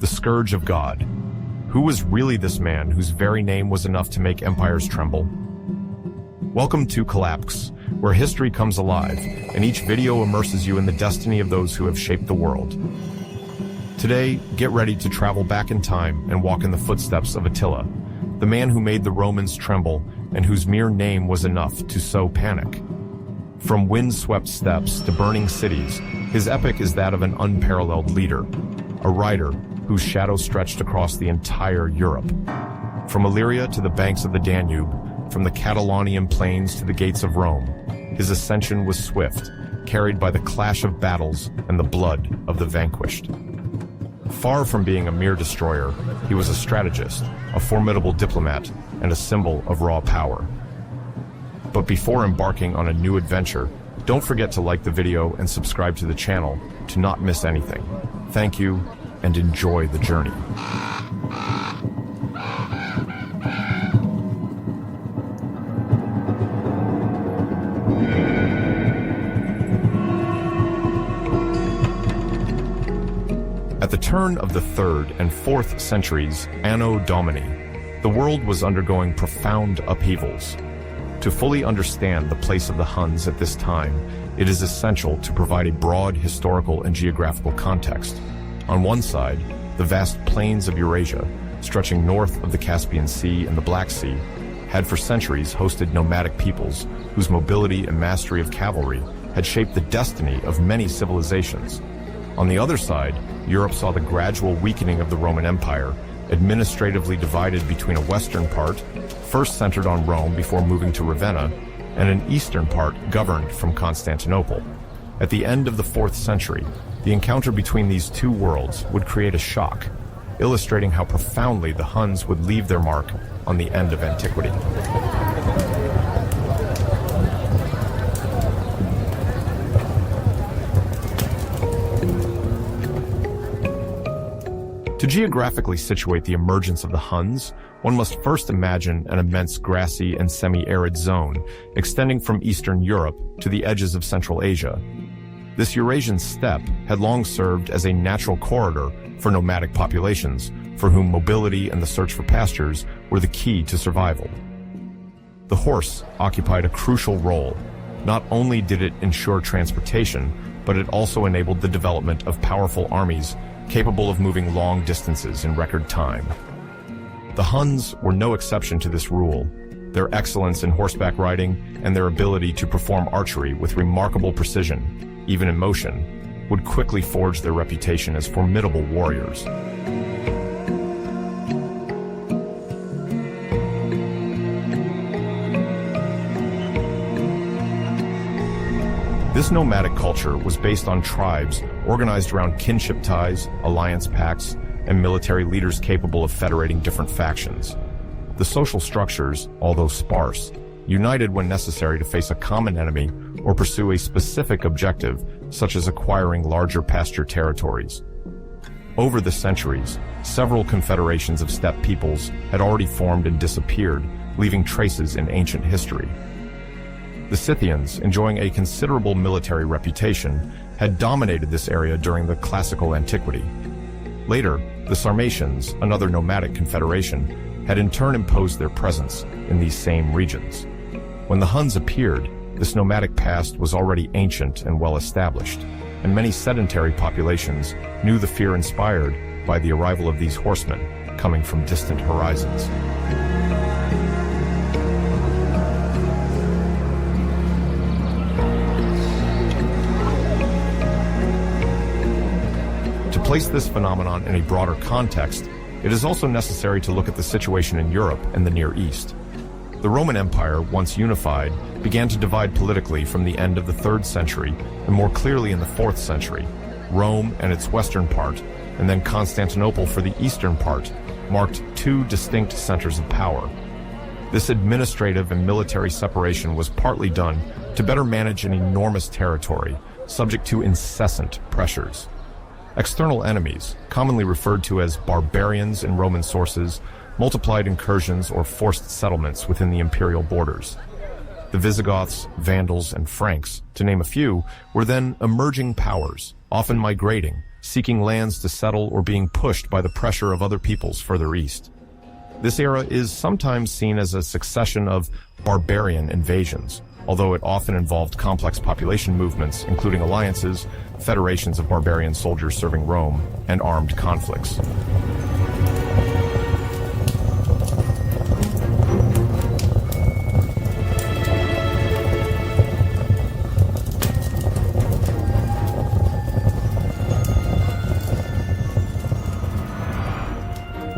the Scourge of God. Who was really this man whose very name was enough to make empires tremble? Welcome to Collapse, where history comes alive, and each video immerses you in the destiny of those who have shaped the world. Today, get ready to travel back in time and walk in the footsteps of Attila, the man who made the Romans tremble and whose mere name was enough to sow panic. From wind-swept steppes to burning cities, his epic is that of an unparalleled leader, a rider whose shadow stretched across the entire Europe. From Illyria to the banks of the Danube, from the Catalonian plains to the gates of Rome, his ascension was swift, carried by the clash of battles and the blood of the vanquished. Far from being a mere destroyer, he was a strategist, a formidable diplomat, and a symbol of raw power. But before embarking on a new adventure, don't forget to like the video and subscribe to the channel to not miss anything. Thank you, and enjoy the journey. At the turn of the 3rd and 4th centuries, Anno Domini, the world was undergoing profound upheavals. To fully understand the place of the Huns at this time, it is essential to provide a broad historical and geographical context. On one side, the vast plains of Eurasia, stretching north of the Caspian Sea and the Black Sea, had for centuries hosted nomadic peoples whose mobility and mastery of cavalry had shaped the destiny of many civilizations. On the other side, Europe saw the gradual weakening of the Roman Empire, administratively divided between a western part, first centered on Rome before moving to Ravenna, and an eastern part governed from Constantinople. At the end of the 4th century, the encounter between these two worlds would create a shock, illustrating how profoundly the Huns would leave their mark on the end of antiquity. To geographically situate the emergence of the Huns, one must first imagine an immense grassy and semi-arid zone extending from Eastern Europe to the edges of Central Asia. This Eurasian steppe had long served as a natural corridor for nomadic populations, for whom mobility and the search for pastures were the key to survival. The horse occupied a crucial role. Not only did it ensure transportation, but it also enabled the development of powerful armies capable of moving long distances in record time. The Huns were no exception to this rule. Their excellence in horseback riding and their ability to perform archery with remarkable precision, even in motion, would quickly forge their reputation as formidable warriors. This nomadic culture was based on tribes organized around kinship ties, alliance pacts, and military leaders capable of federating different factions. The social structures, although sparse, united when necessary to face a common enemy or pursue a specific objective, such as acquiring larger pasture territories. Over the centuries, several confederations of steppe peoples had already formed and disappeared, leaving traces in ancient history. The Scythians, enjoying a considerable military reputation, had dominated this area during the classical antiquity. Later, the Sarmatians, another nomadic confederation, had in turn imposed their presence in these same regions. When the Huns appeared, this nomadic past was already ancient and well established, and many sedentary populations knew the fear inspired by the arrival of these horsemen coming from distant horizons. To place this phenomenon in a broader context, it is also necessary to look at the situation in Europe and the Near East. The Roman Empire, once unified, began to divide politically from the end of the 3rd century and more clearly in the 4th century. Rome and its western part, and then Constantinople for the eastern part, marked two distinct centers of power. This administrative and military separation was partly done to better manage an enormous territory, subject to incessant pressures. External enemies, commonly referred to as barbarians in Roman sources, multiplied incursions or forced settlements within the imperial borders. The Visigoths, Vandals, and Franks, to name a few, were then emerging powers, often migrating, seeking lands to settle or being pushed by the pressure of other peoples further east. This era is sometimes seen as a succession of barbarian invasions, although it often involved complex population movements, including alliances, federations of barbarian soldiers serving Rome, and armed conflicts.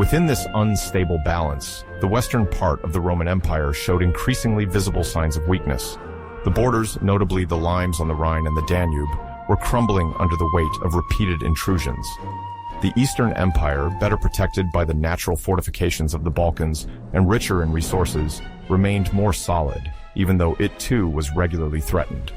Within this unstable balance, the western part of the Roman Empire showed increasingly visible signs of weakness. The borders, notably the limes on the Rhine and the Danube, were crumbling under the weight of repeated intrusions. The Eastern Empire, better protected by the natural fortifications of the Balkans and richer in resources, remained more solid, even though it too was regularly threatened.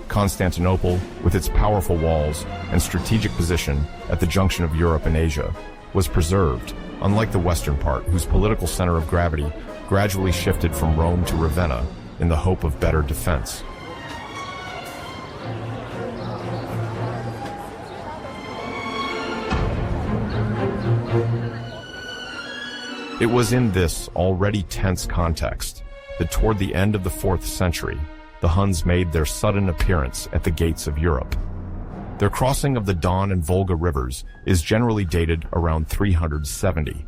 Constantinople, with its powerful walls and strategic position at the junction of Europe and Asia, was preserved, unlike the western part, whose political center of gravity gradually shifted from Rome to Ravenna in the hope of better defense. It was in this already tense context that toward the end of the 4th century, the Huns made their sudden appearance at the gates of Europe. Their crossing of the Don and Volga rivers is generally dated around 370.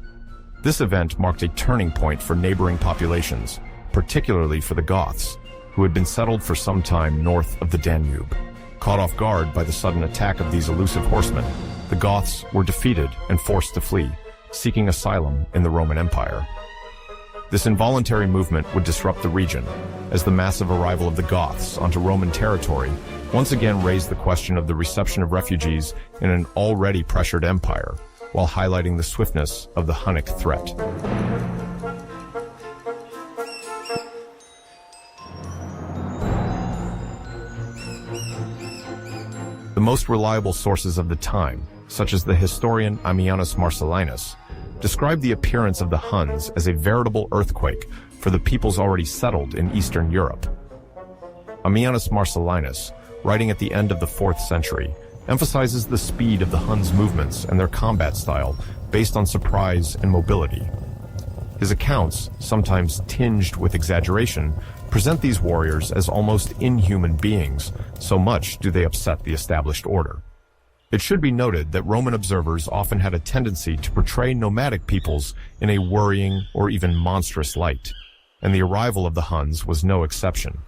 This event marked a turning point for neighboring populations, particularly for the Goths, who had been settled for some time north of the Danube. Caught off guard by the sudden attack of these elusive horsemen, the Goths were defeated and forced to flee, seeking asylum in the Roman Empire. This involuntary movement would disrupt the region, as the massive arrival of the Goths onto Roman territory once again raised the question of the reception of refugees in an already pressured empire, while highlighting the swiftness of the Hunnic threat. The most reliable sources of the time, such as the historian Ammianus Marcellinus, describe the appearance of the Huns as a veritable earthquake for the peoples already settled in Eastern Europe. Ammianus Marcellinus, writing at the end of the 4th century, emphasizes the speed of the Huns' movements and their combat style based on surprise and mobility. His accounts, sometimes tinged with exaggeration, present these warriors as almost inhuman beings, so much do they upset the established order. It should be noted that Roman observers often had a tendency to portray nomadic peoples in a worrying or even monstrous light, and the arrival of the Huns was no exception.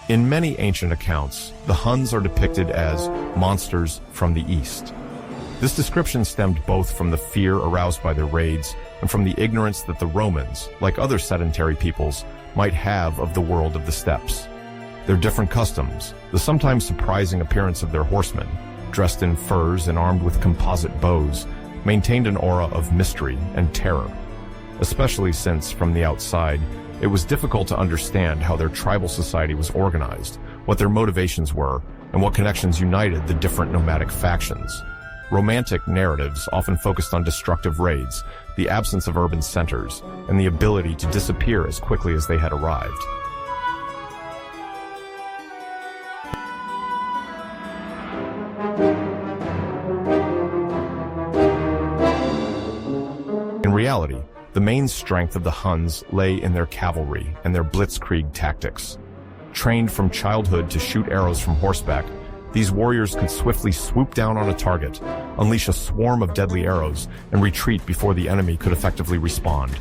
In many ancient accounts, the Huns are depicted as monsters from the east. This description stemmed both from the fear aroused by their raids and from the ignorance that the Romans, like other sedentary peoples, might have of the world of the steppes. Their different customs, the sometimes surprising appearance of their horsemen, dressed in furs and armed with composite bows, maintained an aura of mystery and terror, especially since, from the outside, it was difficult to understand how their tribal society was organized, what their motivations were, and what connections united the different nomadic factions. Romantic narratives often focused on destructive raids, the absence of urban centers, and the ability to disappear as quickly as they had arrived. In reality, the main strength of the Huns lay in their cavalry and their blitzkrieg tactics. Trained from childhood to shoot arrows from horseback, these warriors could swiftly swoop down on a target, unleash a swarm of deadly arrows, and retreat before the enemy could effectively respond.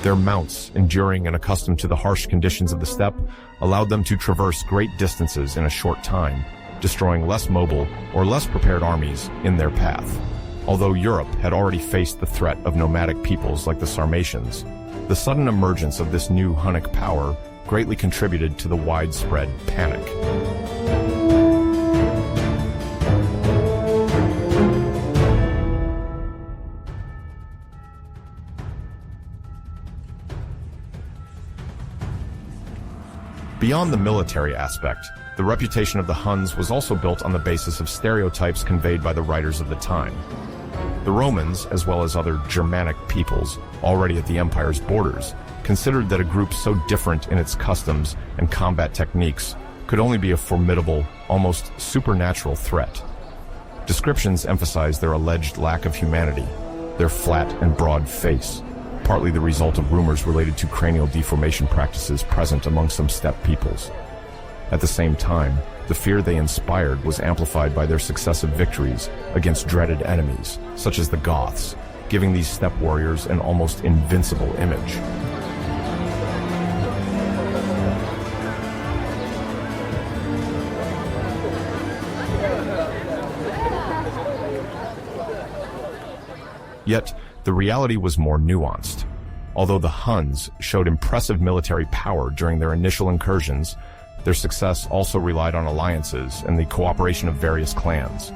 Their mounts, enduring and accustomed to the harsh conditions of the steppe, allowed them to traverse great distances in a short time, destroying less mobile or less prepared armies in their path. Although Europe had already faced the threat of nomadic peoples like the Sarmatians, the sudden emergence of this new Hunnic power greatly contributed to the widespread panic. Beyond the military aspect, the reputation of the Huns was also built on the basis of stereotypes conveyed by the writers of the time. The Romans, as well as other Germanic peoples already at the empire's borders, considered that a group so different in its customs and combat techniques could only be a formidable, almost supernatural threat. Descriptions emphasize their alleged lack of humanity, their flat and broad face, partly the result of rumors related to cranial deformation practices present among some steppe peoples. At the same time, the fear they inspired was amplified by their successive victories against dreaded enemies, such as the Goths, giving these steppe warriors an almost invincible image. Yet, the reality was more nuanced. Although the Huns showed impressive military power during their initial incursions, their success also relied on alliances and the cooperation of various clans.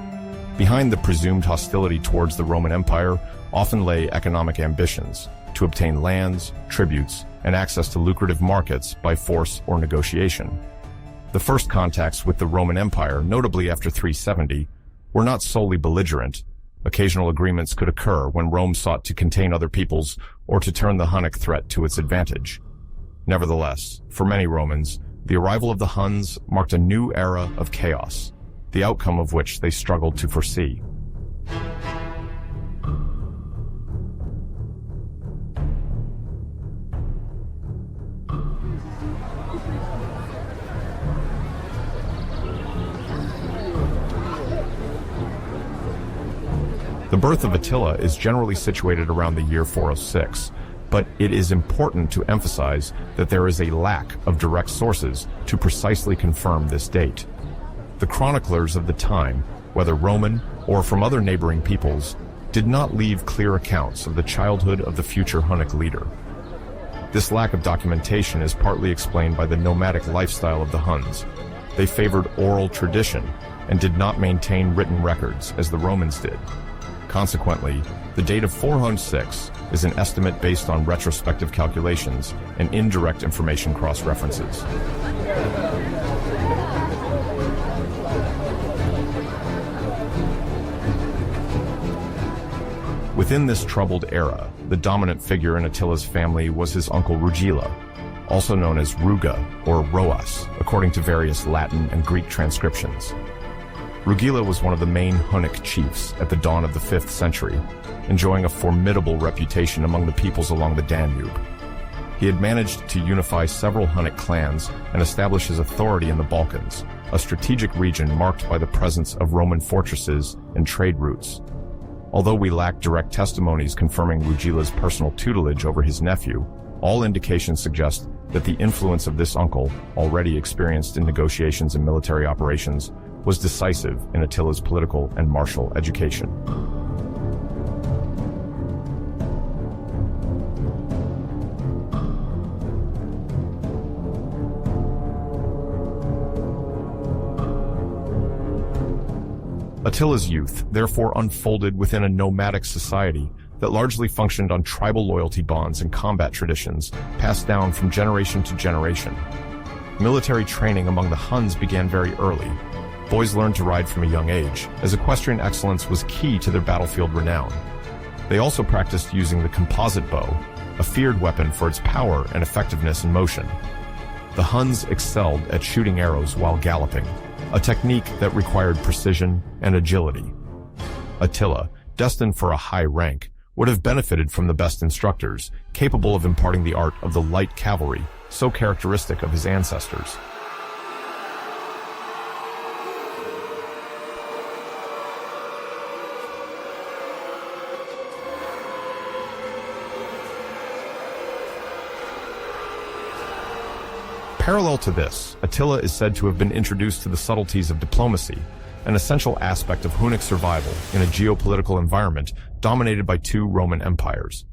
Behind the presumed hostility towards the Roman Empire often lay economic ambitions to obtain lands, tributes, and access to lucrative markets by force or negotiation. The first contacts with the Roman Empire, notably after 370, were not solely belligerent. Occasional agreements could occur when Rome sought to contain other peoples or to turn the Hunnic threat to its advantage. Nevertheless, for many Romans, the arrival of the Huns marked a new era of chaos, the outcome of which they struggled to foresee. The birth of Attila is generally situated around the year 406, but it is important to emphasize that there is a lack of direct sources to precisely confirm this date. The chroniclers of the time, whether Roman or from other neighboring peoples, did not leave clear accounts of the childhood of the future Hunnic leader. This lack of documentation is partly explained by the nomadic lifestyle of the Huns. They favored oral tradition and did not maintain written records as the Romans did. Consequently, the date of 406 is an estimate based on retrospective calculations and indirect information cross-references. Within this troubled era, the dominant figure in Attila's family was his uncle Rugila, also known as Ruga or Roas, according to various Latin and Greek transcriptions. Rugila was one of the main Hunnic chiefs at the dawn of the 5th century, enjoying a formidable reputation among the peoples along the Danube. He had managed to unify several Hunnic clans and establish his authority in the Balkans, a strategic region marked by the presence of Roman fortresses and trade routes. Although we lack direct testimonies confirming Rugila's personal tutelage over his nephew, all indications suggest that the influence of this uncle, already experienced in negotiations and military operations, was decisive in Attila's political and martial education. Attila's youth therefore unfolded within a nomadic society that largely functioned on tribal loyalty bonds and combat traditions passed down from generation to generation. Military training among the Huns began very early. Boys learned to ride from a young age, as equestrian excellence was key to their battlefield renown. They also practiced using the composite bow, a feared weapon for its power and effectiveness in motion. The Huns excelled at shooting arrows while galloping, a technique that required precision and agility. Attila, destined for a high rank, would have benefited from the best instructors, capable of imparting the art of the light cavalry, so characteristic of his ancestors. Parallel to this, Attila is said to have been introduced to the subtleties of diplomacy, an essential aspect of Hunnic survival in a geopolitical environment dominated by two Roman empires.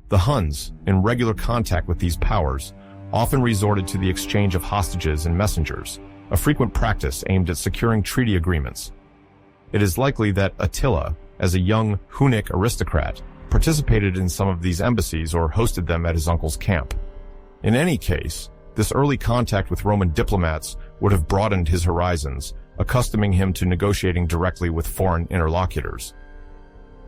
The Huns, in regular contact with these powers, often resorted to the exchange of hostages and messengers, a frequent practice aimed at securing treaty agreements. It is likely that Attila, as a young Hunnic aristocrat, participated in some of these embassies or hosted them at his uncle's camp. In any case, this early contact with Roman diplomats would have broadened his horizons, accustoming him to negotiating directly with foreign interlocutors.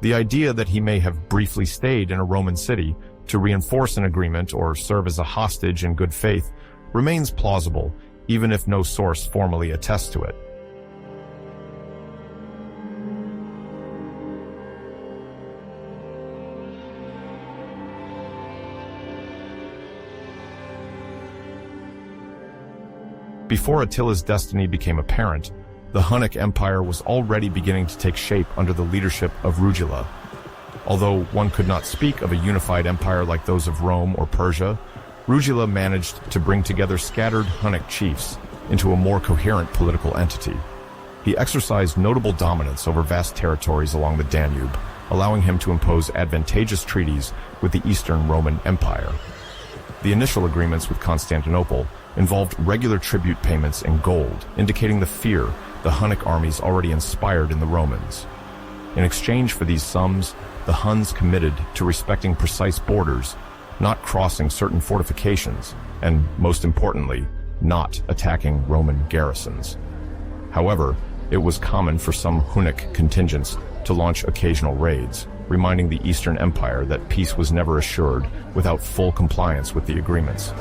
The idea that he may have briefly stayed in a Roman city to reinforce an agreement or serve as a hostage in good faith remains plausible, even if no source formally attests to it. Before Attila's destiny became apparent, the Hunnic Empire was already beginning to take shape under the leadership of Rugila. Although one could not speak of a unified empire like those of Rome or Persia, Rugila managed to bring together scattered Hunnic chiefs into a more coherent political entity. He exercised notable dominance over vast territories along the Danube, allowing him to impose advantageous treaties with the Eastern Roman Empire. The initial agreements with Constantinople involved regular tribute payments in gold, indicating the fear the Hunnic armies already inspired in the Romans. In exchange for these sums, the Huns committed to respecting precise borders, not crossing certain fortifications, and, most importantly, not attacking Roman garrisons. However, it was common for some Hunnic contingents to launch occasional raids, reminding the Eastern Empire that peace was never assured without full compliance with the agreements.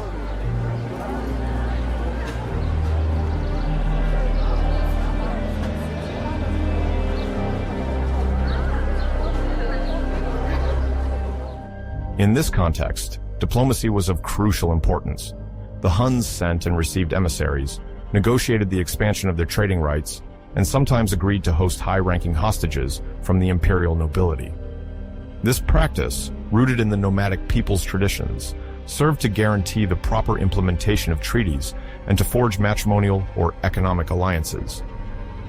In this context, diplomacy was of crucial importance. The Huns sent and received emissaries, negotiated the expansion of their trading rights, and sometimes agreed to host high-ranking hostages from the imperial nobility. This practice, rooted in the nomadic people's traditions, served to guarantee the proper implementation of treaties and to forge matrimonial or economic alliances.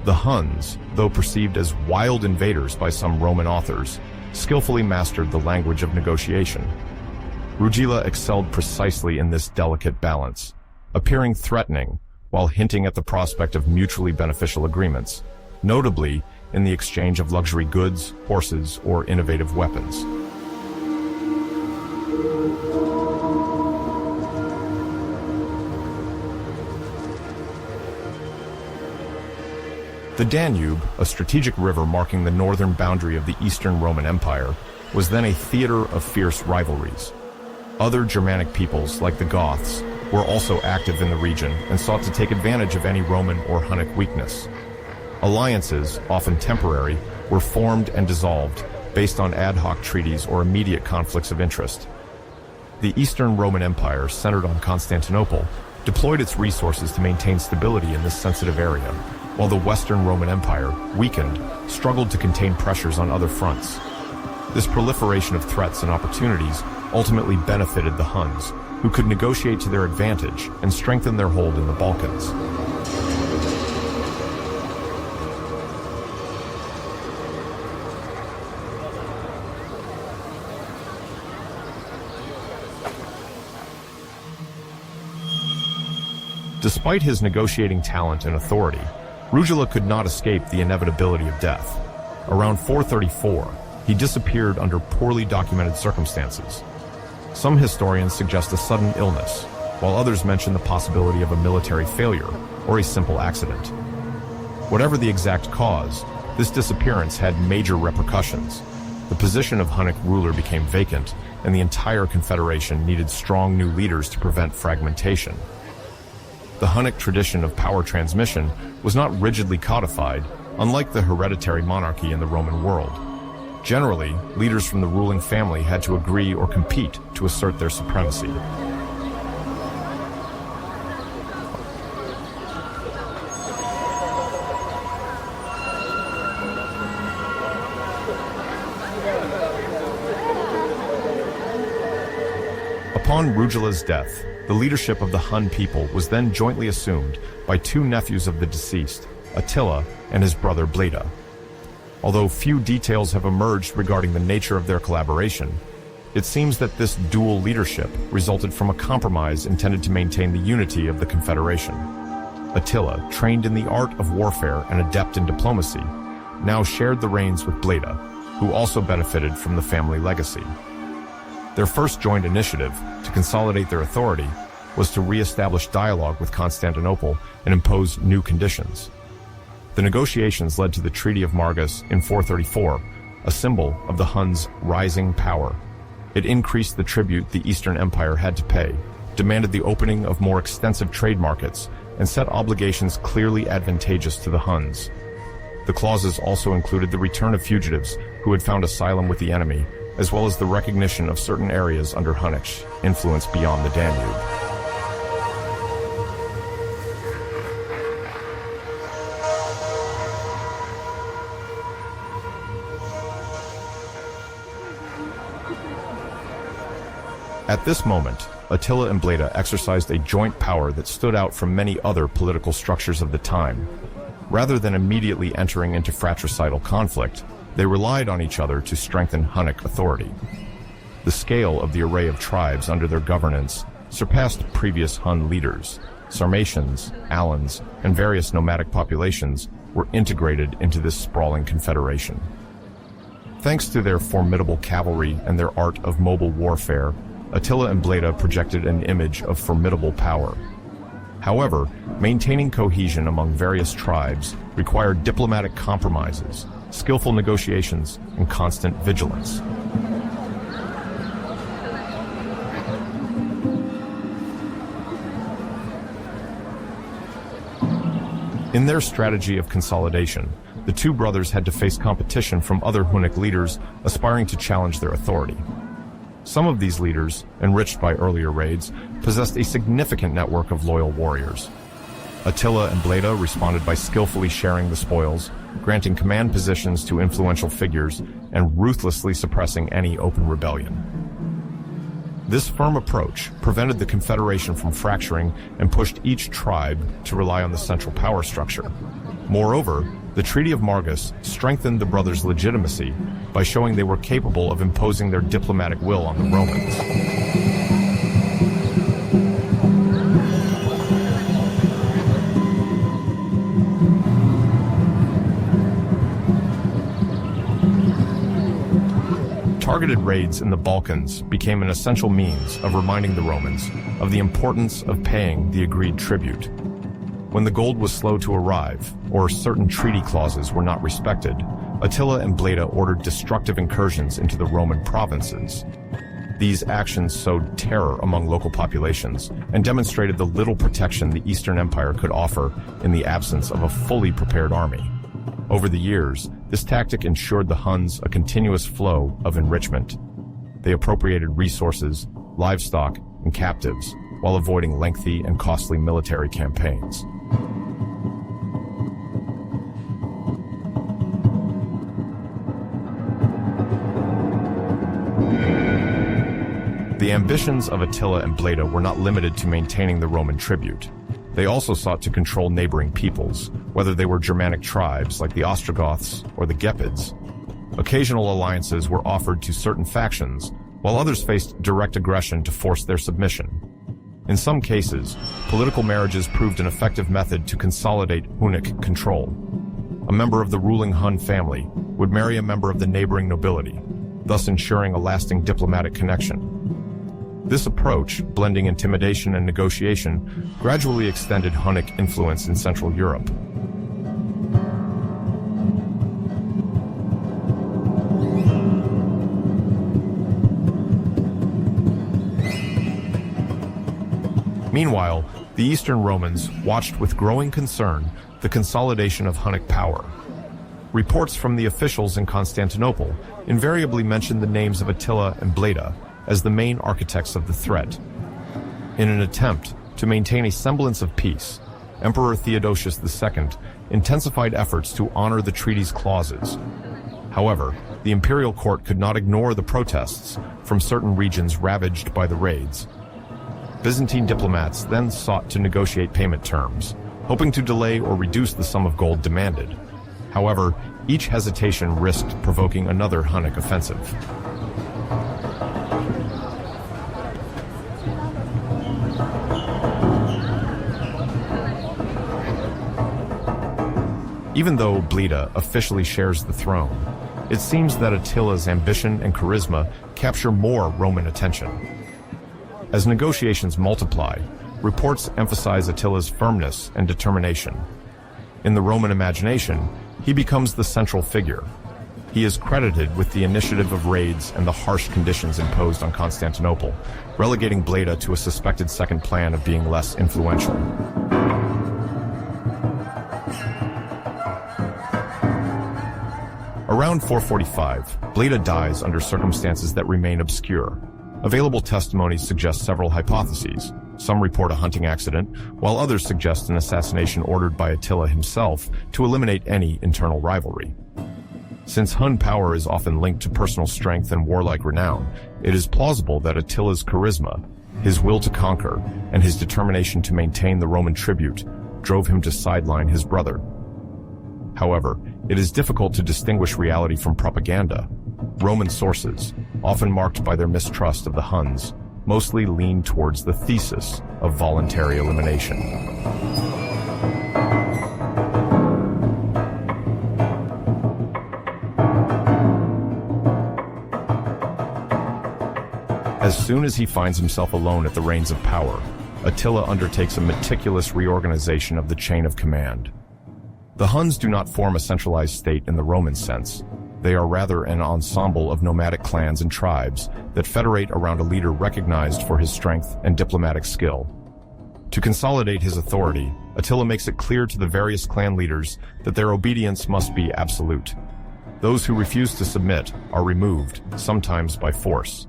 The Huns, though perceived as wild invaders by some Roman authors, skillfully mastered the language of negotiation. Rugila excelled precisely in this delicate balance, appearing threatening while hinting at the prospect of mutually beneficial agreements, notably in the exchange of luxury goods, horses, or innovative weapons. The Danube, a strategic river marking the northern boundary of the Eastern Roman Empire, was then a theater of fierce rivalries. Other Germanic peoples, like the Goths, were also active in the region and sought to take advantage of any Roman or Hunnic weakness. Alliances, often temporary, were formed and dissolved based on ad hoc treaties or immediate conflicts of interest. The Eastern Roman Empire, centered on Constantinople, deployed its resources to maintain stability in this sensitive area, while the Western Roman Empire, weakened, struggled to contain pressures on other fronts. This proliferation of threats and opportunities ultimately benefited the Huns, who could negotiate to their advantage and strengthen their hold in the Balkans. Despite his negotiating talent and authority, Rugila could not escape the inevitability of death. Around 434, he disappeared under poorly documented circumstances. Some historians suggest a sudden illness, while others mention the possibility of a military failure or a simple accident. Whatever the exact cause, this disappearance had major repercussions. The position of Hunnic ruler became vacant, and the entire confederation needed strong new leaders to prevent fragmentation. The Hunnic tradition of power transmission was not rigidly codified, unlike the hereditary monarchy in the Roman world. Generally, leaders from the ruling family had to agree or compete to assert their supremacy. Upon Rugila's death, the leadership of the Hun people was then jointly assumed by two nephews of the deceased, Attila and his brother Bleda. Although few details have emerged regarding the nature of their collaboration, it seems that this dual leadership resulted from a compromise intended to maintain the unity of the Confederation. Attila, trained in the art of warfare and adept in diplomacy, now shared the reins with Bleda, who also benefited from the family legacy. Their first joint initiative, to consolidate their authority, was to re-establish dialogue with Constantinople and impose new conditions. The negotiations led to the Treaty of Margus in 434, a symbol of the Huns' rising power. It increased the tribute the Eastern Empire had to pay, demanded the opening of more extensive trade markets, and set obligations clearly advantageous to the Huns. The clauses also included the return of fugitives who had found asylum with the enemy, as well as the recognition of certain areas under Hunnic influence beyond the Danube. At this moment, Attila and Bleda exercised a joint power that stood out from many other political structures of the time. Rather than immediately entering into fratricidal conflict, they relied on each other to strengthen Hunnic authority. The scale of the array of tribes under their governance surpassed previous Hun leaders. Sarmatians, Alans, and various nomadic populations were integrated into this sprawling confederation. Thanks to their formidable cavalry and their art of mobile warfare, Attila and Bleda projected an image of formidable power. However, maintaining cohesion among various tribes required diplomatic compromises, skillful negotiations, and constant vigilance. In their strategy of consolidation, the two brothers had to face competition from other Hunnic leaders aspiring to challenge their authority. Some of these leaders, enriched by earlier raids, possessed a significant network of loyal warriors. Attila and Bleda responded by skillfully sharing the spoils, granting command positions to influential figures, and ruthlessly suppressing any open rebellion. This firm approach prevented the Confederation from fracturing and pushed each tribe to rely on the central power structure. Moreover, the Treaty of Margus strengthened the brothers' legitimacy by showing they were capable of imposing their diplomatic will on the Romans. Targeted raids in the Balkans became an essential means of reminding the Romans of the importance of paying the agreed tribute. When the gold was slow to arrive, or certain treaty clauses were not respected, Attila and Bleda ordered destructive incursions into the Roman provinces. These actions sowed terror among local populations and demonstrated the little protection the Eastern Empire could offer in the absence of a fully prepared army. Over the years, this tactic ensured the Huns a continuous flow of enrichment. They appropriated resources, livestock, and captives, while avoiding lengthy and costly military campaigns. The ambitions of Attila and Bleda were not limited to maintaining the Roman tribute. They also sought to control neighboring peoples, whether they were Germanic tribes like the Ostrogoths or the Gepids. Occasional alliances were offered to certain factions, while others faced direct aggression to force their submission. In some cases, political marriages proved an effective method to consolidate Hunnic control. A member of the ruling Hun family would marry a member of the neighboring nobility, thus ensuring a lasting diplomatic connection. This approach, blending intimidation and negotiation, gradually extended Hunnic influence in Central Europe. Meanwhile, the Eastern Romans watched with growing concern the consolidation of Hunnic power. Reports from the officials in Constantinople invariably mentioned the names of Attila and Bleda as the main architects of the threat. In an attempt to maintain a semblance of peace, Emperor Theodosius II intensified efforts to honor the treaty's clauses. However, the imperial court could not ignore the protests from certain regions ravaged by the raids. Byzantine diplomats then sought to negotiate payment terms, hoping to delay or reduce the sum of gold demanded. However, each hesitation risked provoking another Hunnic offensive. Even though Bleda officially shares the throne, it seems that Attila's ambition and charisma capture more Roman attention. As negotiations multiply, reports emphasize Attila's firmness and determination. In the Roman imagination, he becomes the central figure. He is credited with the initiative of raids and the harsh conditions imposed on Constantinople, relegating Bleda to a suspected second plan of being less influential. Around 445, Bleda dies under circumstances that remain obscure. Available testimonies suggest several hypotheses. Some report a hunting accident, while others suggest an assassination ordered by Attila himself to eliminate any internal rivalry. Since Hun power is often linked to personal strength and warlike renown, it is plausible that Attila's charisma, his will to conquer, and his determination to maintain the Roman tribute drove him to sideline his brother. However, it is difficult to distinguish reality from propaganda. Roman sources, often marked by their mistrust of the Huns, mostly lean towards the thesis of voluntary elimination. As soon as he finds himself alone at the reins of power, Attila undertakes a meticulous reorganization of the chain of command. The Huns do not form a centralized state in the Roman sense. They are rather an ensemble of nomadic clans and tribes that federate around a leader recognized for his strength and diplomatic skill. To consolidate his authority, Attila makes it clear to the various clan leaders that their obedience must be absolute. Those who refuse to submit are removed, sometimes by force.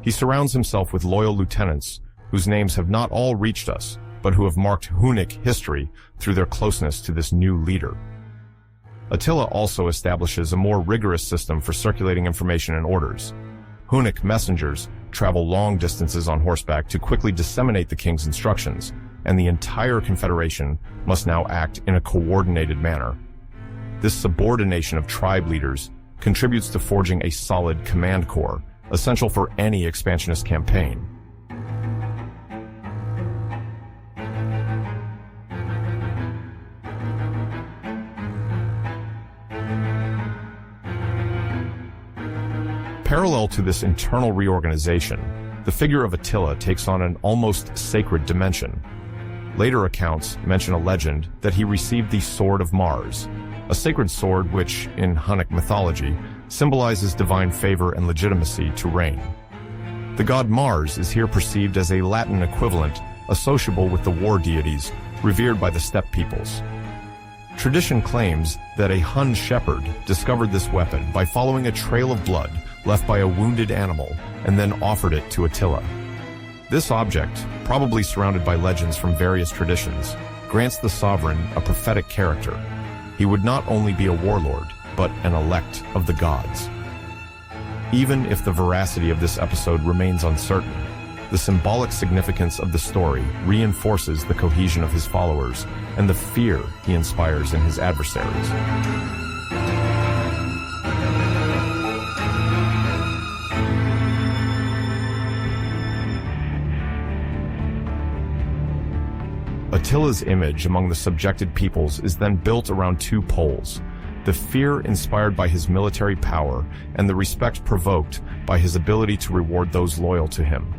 He surrounds himself with loyal lieutenants whose names have not all reached us, but who have marked Hunnic history through their closeness to this new leader. Attila also establishes a more rigorous system for circulating information and orders. Hunnic messengers travel long distances on horseback to quickly disseminate the king's instructions, and the entire confederation must now act in a coordinated manner. This subordination of tribe leaders contributes to forging a solid command corps, essential for any expansionist campaign. Parallel to this internal reorganization, the figure of Attila takes on an almost sacred dimension. Later accounts mention a legend that he received the Sword of Mars, a sacred sword which, in Hunnic mythology, symbolizes divine favor and legitimacy to reign. The god Mars is here perceived as a Latin equivalent associable with the war deities revered by the steppe peoples. Tradition claims that a Hun shepherd discovered this weapon by following a trail of blood left by a wounded animal and then offered it to Attila. This object, probably surrounded by legends from various traditions, grants the sovereign a prophetic character. He would not only be a warlord, but an elect of the gods. Even if the veracity of this episode remains uncertain, the symbolic significance of the story reinforces the cohesion of his followers and the fear he inspires in his adversaries. Attila's image among the subjected peoples is then built around two poles: the fear inspired by his military power and the respect provoked by his ability to reward those loyal to him.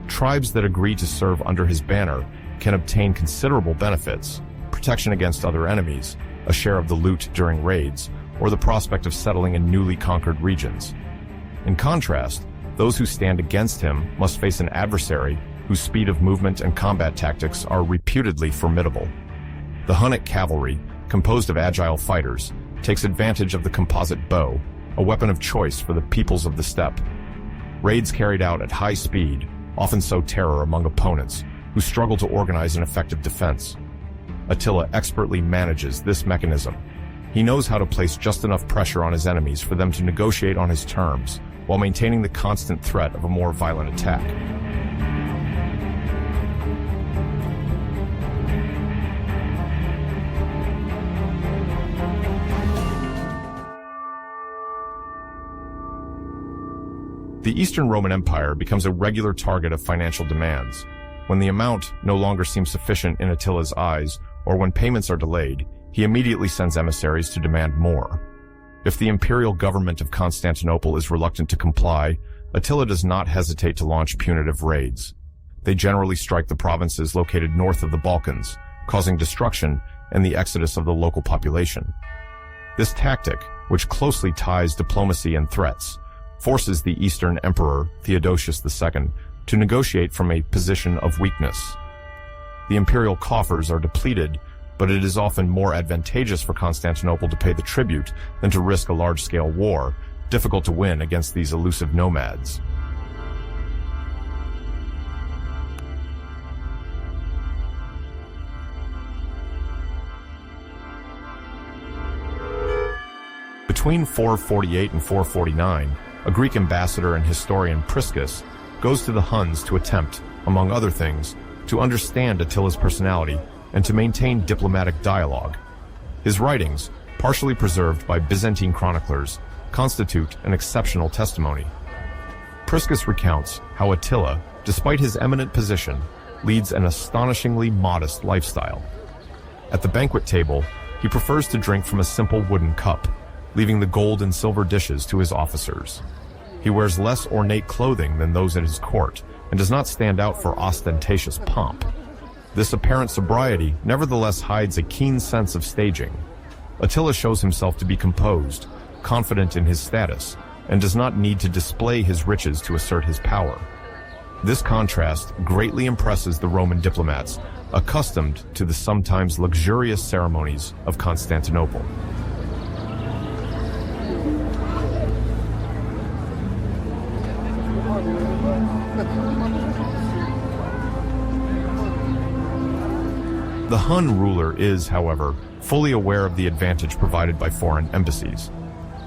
Tribes that agree to serve under his banner can obtain considerable benefits: protection against other enemies, a share of the loot during raids, or the prospect of settling in newly conquered regions. In contrast, those who stand against him must face an adversary whose speed of movement and combat tactics are reputedly formidable. The Hunnic cavalry, composed of agile fighters, takes advantage of the composite bow, a weapon of choice for the peoples of the steppe. Raids carried out at high speed often sow terror among opponents who struggle to organize an effective defense. Attila expertly manages this mechanism. He knows how to place just enough pressure on his enemies for them to negotiate on his terms, while maintaining the constant threat of a more violent attack. The Eastern Roman Empire becomes a regular target of financial demands. When the amount no longer seems sufficient in Attila's eyes, or when payments are delayed, he immediately sends emissaries to demand more. If the imperial government of Constantinople is reluctant to comply, Attila does not hesitate to launch punitive raids. They generally strike the provinces located north of the Balkans, causing destruction and the exodus of the local population. This tactic, which closely ties diplomacy and threats, forces the Eastern Emperor, Theodosius II, to negotiate from a position of weakness. The imperial coffers are depleted, but it is often more advantageous for Constantinople to pay the tribute than to risk a large-scale war, difficult to win against these elusive nomads. Between 448 and 449, a Greek ambassador and historian Priscus goes to the Huns to attempt, among other things, to understand Attila's personality and to maintain diplomatic dialogue. His writings, partially preserved by Byzantine chroniclers, constitute an exceptional testimony. Priscus recounts how Attila, despite his eminent position, leads an astonishingly modest lifestyle. At the banquet table, he prefers to drink from a simple wooden cup, leaving the gold and silver dishes to his officers. He wears less ornate clothing than those at his court, and does not stand out for ostentatious pomp. This apparent sobriety nevertheless hides a keen sense of staging. Attila shows himself to be composed, confident in his status, and does not need to display his riches to assert his power. This contrast greatly impresses the Roman diplomats, accustomed to the sometimes luxurious ceremonies of Constantinople. The Hun ruler is, however, fully aware of the advantage provided by foreign embassies.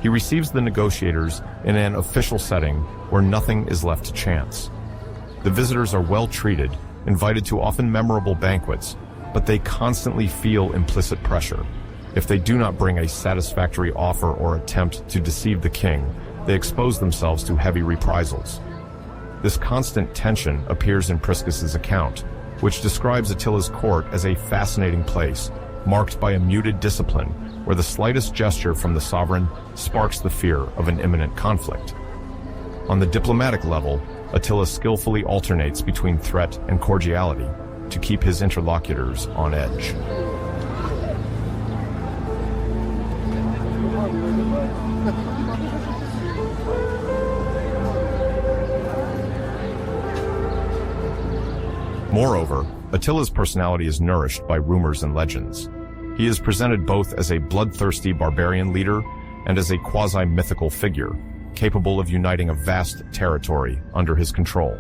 He receives the negotiators in an official setting where nothing is left to chance. The visitors are well treated, invited to often memorable banquets, but they constantly feel implicit pressure. If they do not bring a satisfactory offer or attempt to deceive the king, they expose themselves to heavy reprisals. This constant tension appears in Priscus's account, which describes Attila's court as a fascinating place, marked by a muted discipline, where the slightest gesture from the sovereign sparks the fear of an imminent conflict. On the diplomatic level, Attila skillfully alternates between threat and cordiality to keep his interlocutors on edge. Moreover, Attila's personality is nourished by rumors and legends. He is presented both as a bloodthirsty barbarian leader and as a quasi-mythical figure, capable of uniting a vast territory under his control.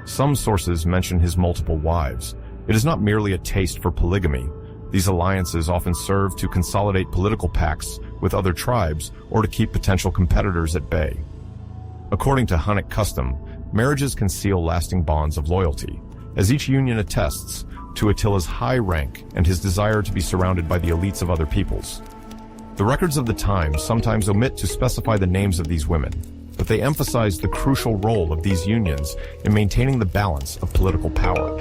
Some sources mention his multiple wives. It is not merely a taste for polygamy. These alliances often serve to consolidate political pacts with other tribes or to keep potential competitors at bay. According to Hunnic custom, marriages can seal lasting bonds of loyalty, as each union attests to Attila's high rank and his desire to be surrounded by the elites of other peoples. The records of the time sometimes omit to specify the names of these women, but they emphasize the crucial role of these unions in maintaining the balance of political power.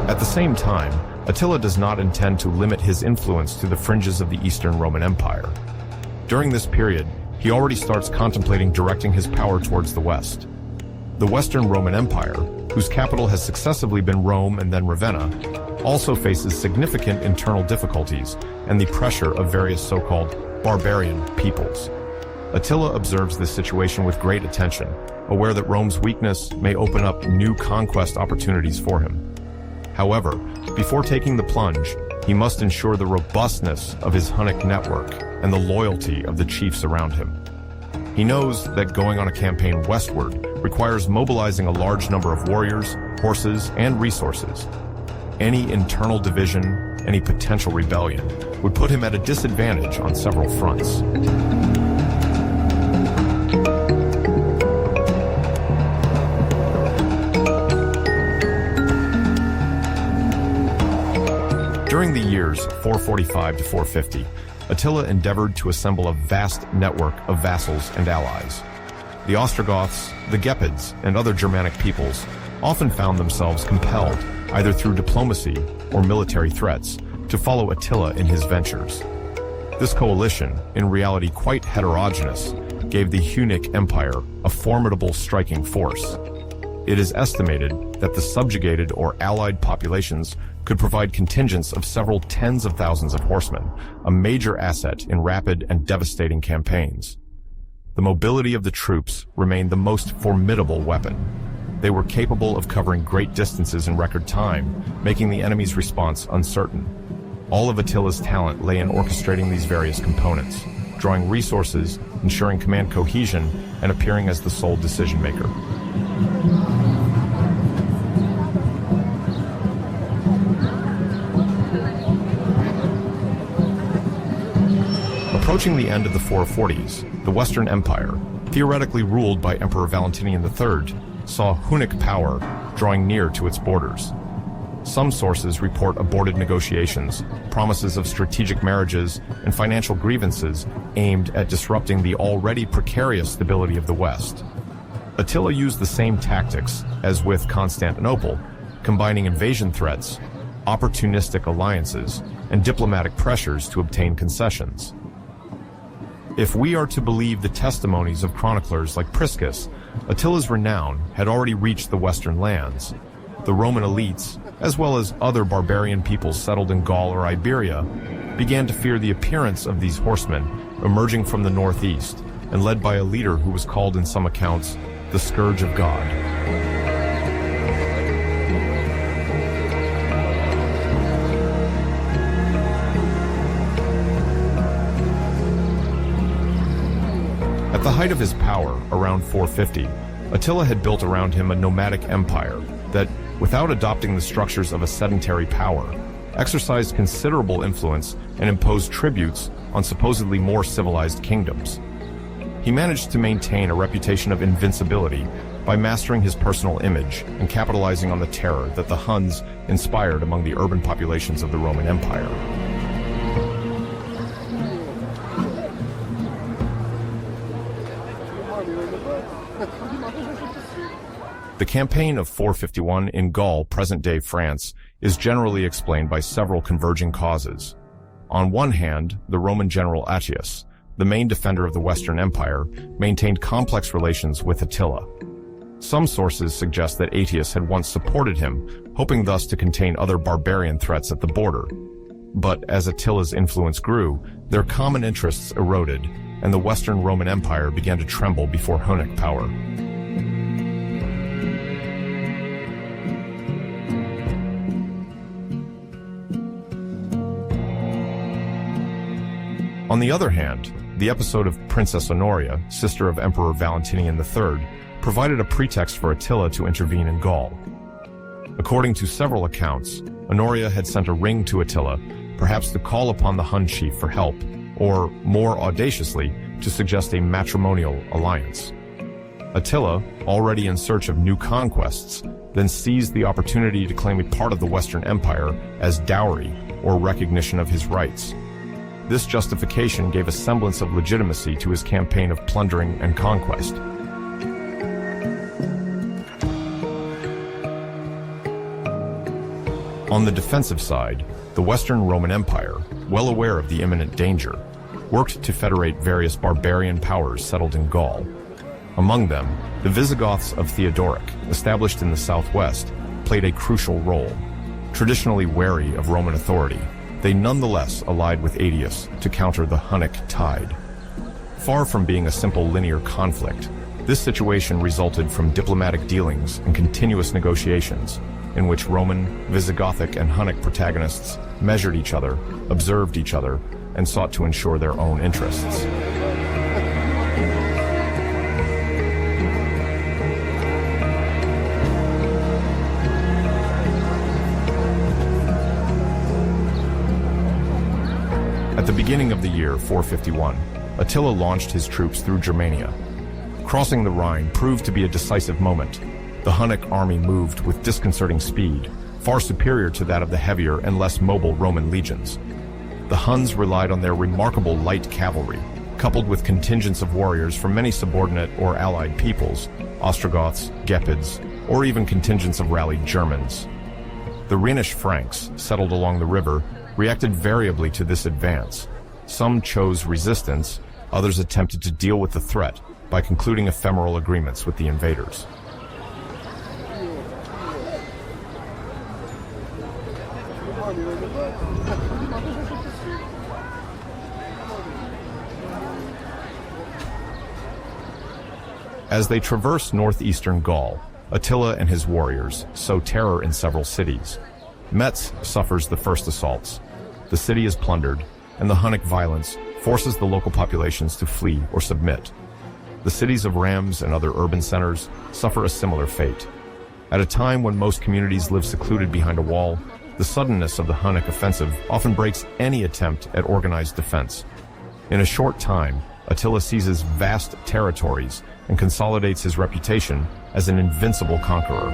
At the same time, Attila does not intend to limit his influence to the fringes of the Eastern Roman Empire. During this period, he already starts contemplating directing his power towards the west. The Western Roman Empire, whose capital has successively been Rome and then Ravenna, also faces significant internal difficulties and the pressure of various so-called barbarian peoples. Attila observes this situation with great attention, aware that Rome's weakness may open up new conquest opportunities for him. However, before taking the plunge, he must ensure the robustness of his Hunnic network and the loyalty of the chiefs around him. He knows that going on a campaign westward requires mobilizing a large number of warriors, horses, and resources. Any internal division, any potential rebellion, would put him at a disadvantage on several fronts. During the years 445 to 450, Attila endeavored to assemble a vast network of vassals and allies. The Ostrogoths, the Gepids, and other Germanic peoples often found themselves compelled, either through diplomacy or military threats, to follow Attila in his ventures. This coalition, in reality quite heterogeneous, gave the Hunnic Empire a formidable striking force. It is estimated that the subjugated or allied populations could provide contingents of several tens of thousands of horsemen, a major asset in rapid and devastating campaigns. The mobility of the troops remained the most formidable weapon. They were capable of covering great distances in record time, making the enemy's response uncertain. All of Attila's talent lay in orchestrating these various components, drawing resources, ensuring command cohesion, and appearing as the sole decision-maker. Approaching the end of the 440s, the Western Empire, theoretically ruled by Emperor Valentinian III, saw Hunnic power drawing near to its borders. Some sources report aborted negotiations, promises of strategic marriages, and financial grievances aimed at disrupting the already precarious stability of the West. Attila used the same tactics as with Constantinople, combining invasion threats, opportunistic alliances, and diplomatic pressures to obtain concessions. If we are to believe the testimonies of chroniclers like Priscus, Attila's renown had already reached the Western lands. The Roman elites, as well as other barbarian peoples settled in Gaul or Iberia, began to fear the appearance of these horsemen emerging from the northeast and led by a leader who was called in some accounts the Scourge of God. At the height of his power, around 450, Attila had built around him a nomadic empire that, without adopting the structures of a sedentary power, exercised considerable influence and imposed tributes on supposedly more civilized kingdoms. He managed to maintain a reputation of invincibility by mastering his personal image and capitalizing on the terror that the Huns inspired among the urban populations of the Roman Empire. The campaign of 451 in Gaul, present-day France, is generally explained by several converging causes. On one hand, the Roman general Attius, the main defender of the Western Empire, maintained complex relations with Attila. Some sources suggest that Attius had once supported him, hoping thus to contain other barbarian threats at the border. But as Attila's influence grew, their common interests eroded, and the Western Roman Empire began to tremble before Hunnic power. On the other hand, the episode of Princess Honoria, sister of Emperor Valentinian III, provided a pretext for Attila to intervene in Gaul. According to several accounts, Honoria had sent a ring to Attila, perhaps to call upon the Hun chief for help, or, more audaciously, to suggest a matrimonial alliance. Attila, already in search of new conquests, then seized the opportunity to claim a part of the Western Empire as dowry or recognition of his rights. This justification gave a semblance of legitimacy to his campaign of plundering and conquest. On the defensive side, the Western Roman Empire, well aware of the imminent danger, worked to federate various barbarian powers settled in Gaul. Among them, the Visigoths of Theodoric, established in the southwest, played a crucial role. Traditionally wary of Roman authority, they nonetheless allied with Attius to counter the Hunnic tide. Far from being a simple linear conflict, this situation resulted from diplomatic dealings and continuous negotiations, in which Roman, Visigothic, and Hunnic protagonists measured each other, observed each other, and sought to ensure their own interests. At the beginning of the year 451, Attila launched his troops through Germania. Crossing the Rhine proved to be a decisive moment. The Hunnic army moved with disconcerting speed, far superior to that of the heavier and less mobile Roman legions. The Huns relied on their remarkable light cavalry, coupled with contingents of warriors from many subordinate or allied peoples, Ostrogoths, Gepids, or even contingents of rallied Germans. The Rhenish Franks, settled along the river, reacted variably to this advance. Some chose resistance, others attempted to deal with the threat by concluding ephemeral agreements with the invaders. As they traverse northeastern Gaul, Attila and his warriors sow terror in several cities. Metz suffers the first assaults. The city is plundered, and the Hunnic violence forces the local populations to flee or submit. The cities of Rams and other urban centers suffer a similar fate. At a time when most communities live secluded behind a wall, the suddenness of the Hunnic offensive often breaks any attempt at organized defense. In a short time, Attila seizes vast territories and consolidates his reputation as an invincible conqueror.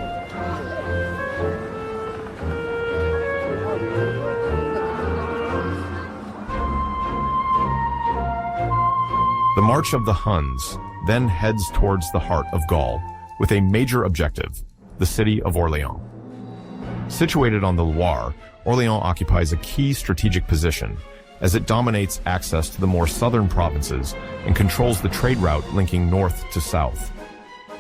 The March of the Huns then heads towards the heart of Gaul with a major objective, the city of Orléans. Situated on the Loire, Orléans occupies a key strategic position as it dominates access to the more southern provinces and controls the trade route linking north to south.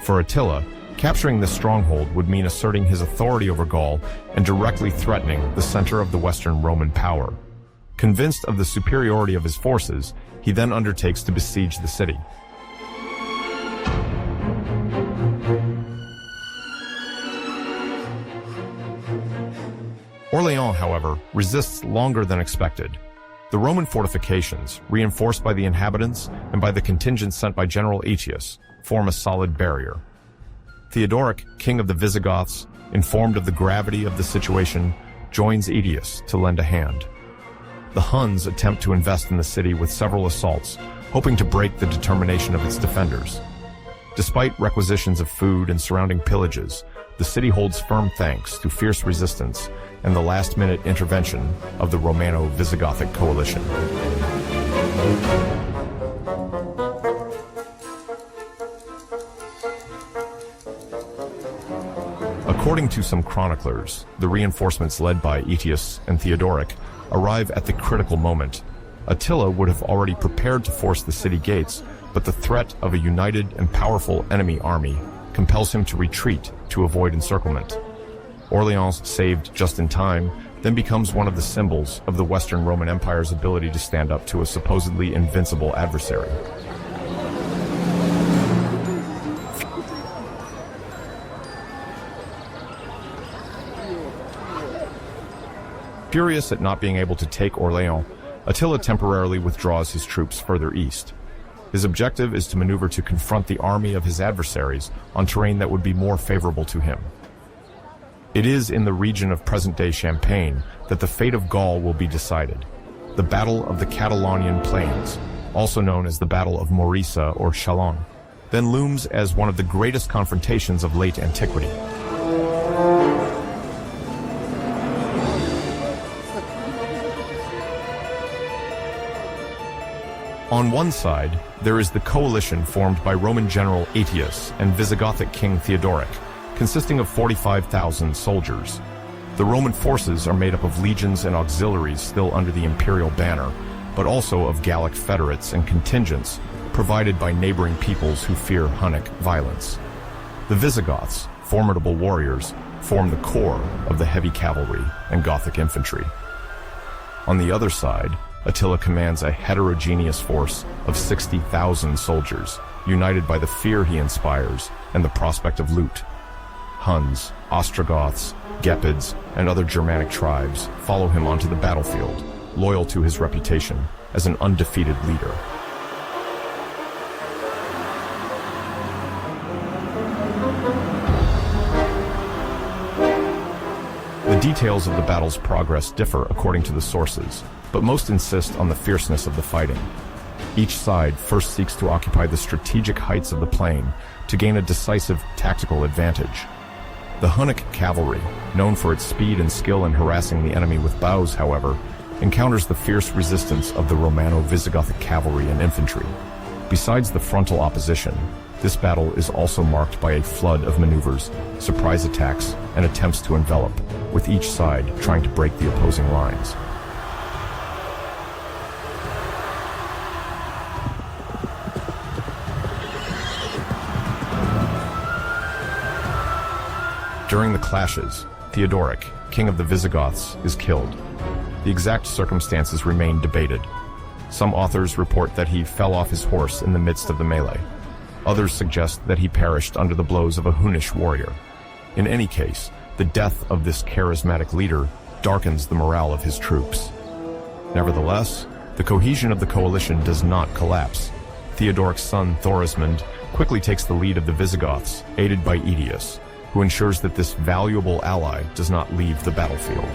For Attila, capturing this stronghold would mean asserting his authority over Gaul and directly threatening the center of the Western Roman power. Convinced of the superiority of his forces, he then undertakes to besiege the city. Orléans, however, resists longer than expected. The Roman fortifications, reinforced by the inhabitants and by the contingents sent by General Aetius, form a solid barrier. Theodoric, king of the Visigoths, informed of the gravity of the situation, joins Aetius to lend a hand. The Huns attempt to invest in the city with several assaults, hoping to break the determination of its defenders. Despite requisitions of food and surrounding pillages, the city holds firm thanks to fierce resistance and the last-minute intervention of the Romano-Visigothic coalition. According to some chroniclers, the reinforcements led by Aetius and Theodoric arrive at the critical moment. Attila would have already prepared to force the city gates, but the threat of a united and powerful enemy army compels him to retreat to avoid encirclement. Orléans, saved just in time, then becomes one of the symbols of the Western Roman Empire's ability to stand up to a supposedly invincible adversary. Furious at not being able to take Orléans, Attila temporarily withdraws his troops further east. His objective is to maneuver to confront the army of his adversaries on terrain that would be more favorable to him. It is in the region of present-day Champagne that the fate of Gaul will be decided. The Battle of the Catalonian Plains, also known as the Battle of Maurice or Chalon, then looms as one of the greatest confrontations of late antiquity. On one side, there is the coalition formed by Roman general Aetius and Visigothic king Theodoric, consisting of 45,000 soldiers. The Roman forces are made up of legions and auxiliaries still under the imperial banner, but also of Gallic federates and contingents provided by neighboring peoples who fear Hunnic violence. The Visigoths, formidable warriors, form the core of the heavy cavalry and Gothic infantry. On the other side, Attila commands a heterogeneous force of 60,000 soldiers, united by the fear he inspires and the prospect of loot. Huns, Ostrogoths, Gepids, and other Germanic tribes follow him onto the battlefield, loyal to his reputation as an undefeated leader. The details of the battle's progress differ according to the sources, but most insist on the fierceness of the fighting. Each side first seeks to occupy the strategic heights of the plain to gain a decisive tactical advantage. The Hunnic cavalry, known for its speed and skill in harassing the enemy with bows, however, encounters the fierce resistance of the Romano-Visigothic cavalry and infantry. Besides the frontal opposition, this battle is also marked by a flood of maneuvers, surprise attacks, and attempts to envelop, with each side trying to break the opposing lines. During the clashes, Theodoric, king of the Visigoths, is killed, The exact circumstances remain debated. Some authors report that he fell off his horse in the midst of the melee. Others suggest that he perished under the blows of a Hunnish warrior. In any case, the death of this charismatic leader darkens the morale of his troops. Nevertheless, the cohesion of the coalition does not collapse. Theodoric's son Thorismund quickly takes the lead of the Visigoths, aided by Aetius, who ensures that this valuable ally does not leave the battlefield.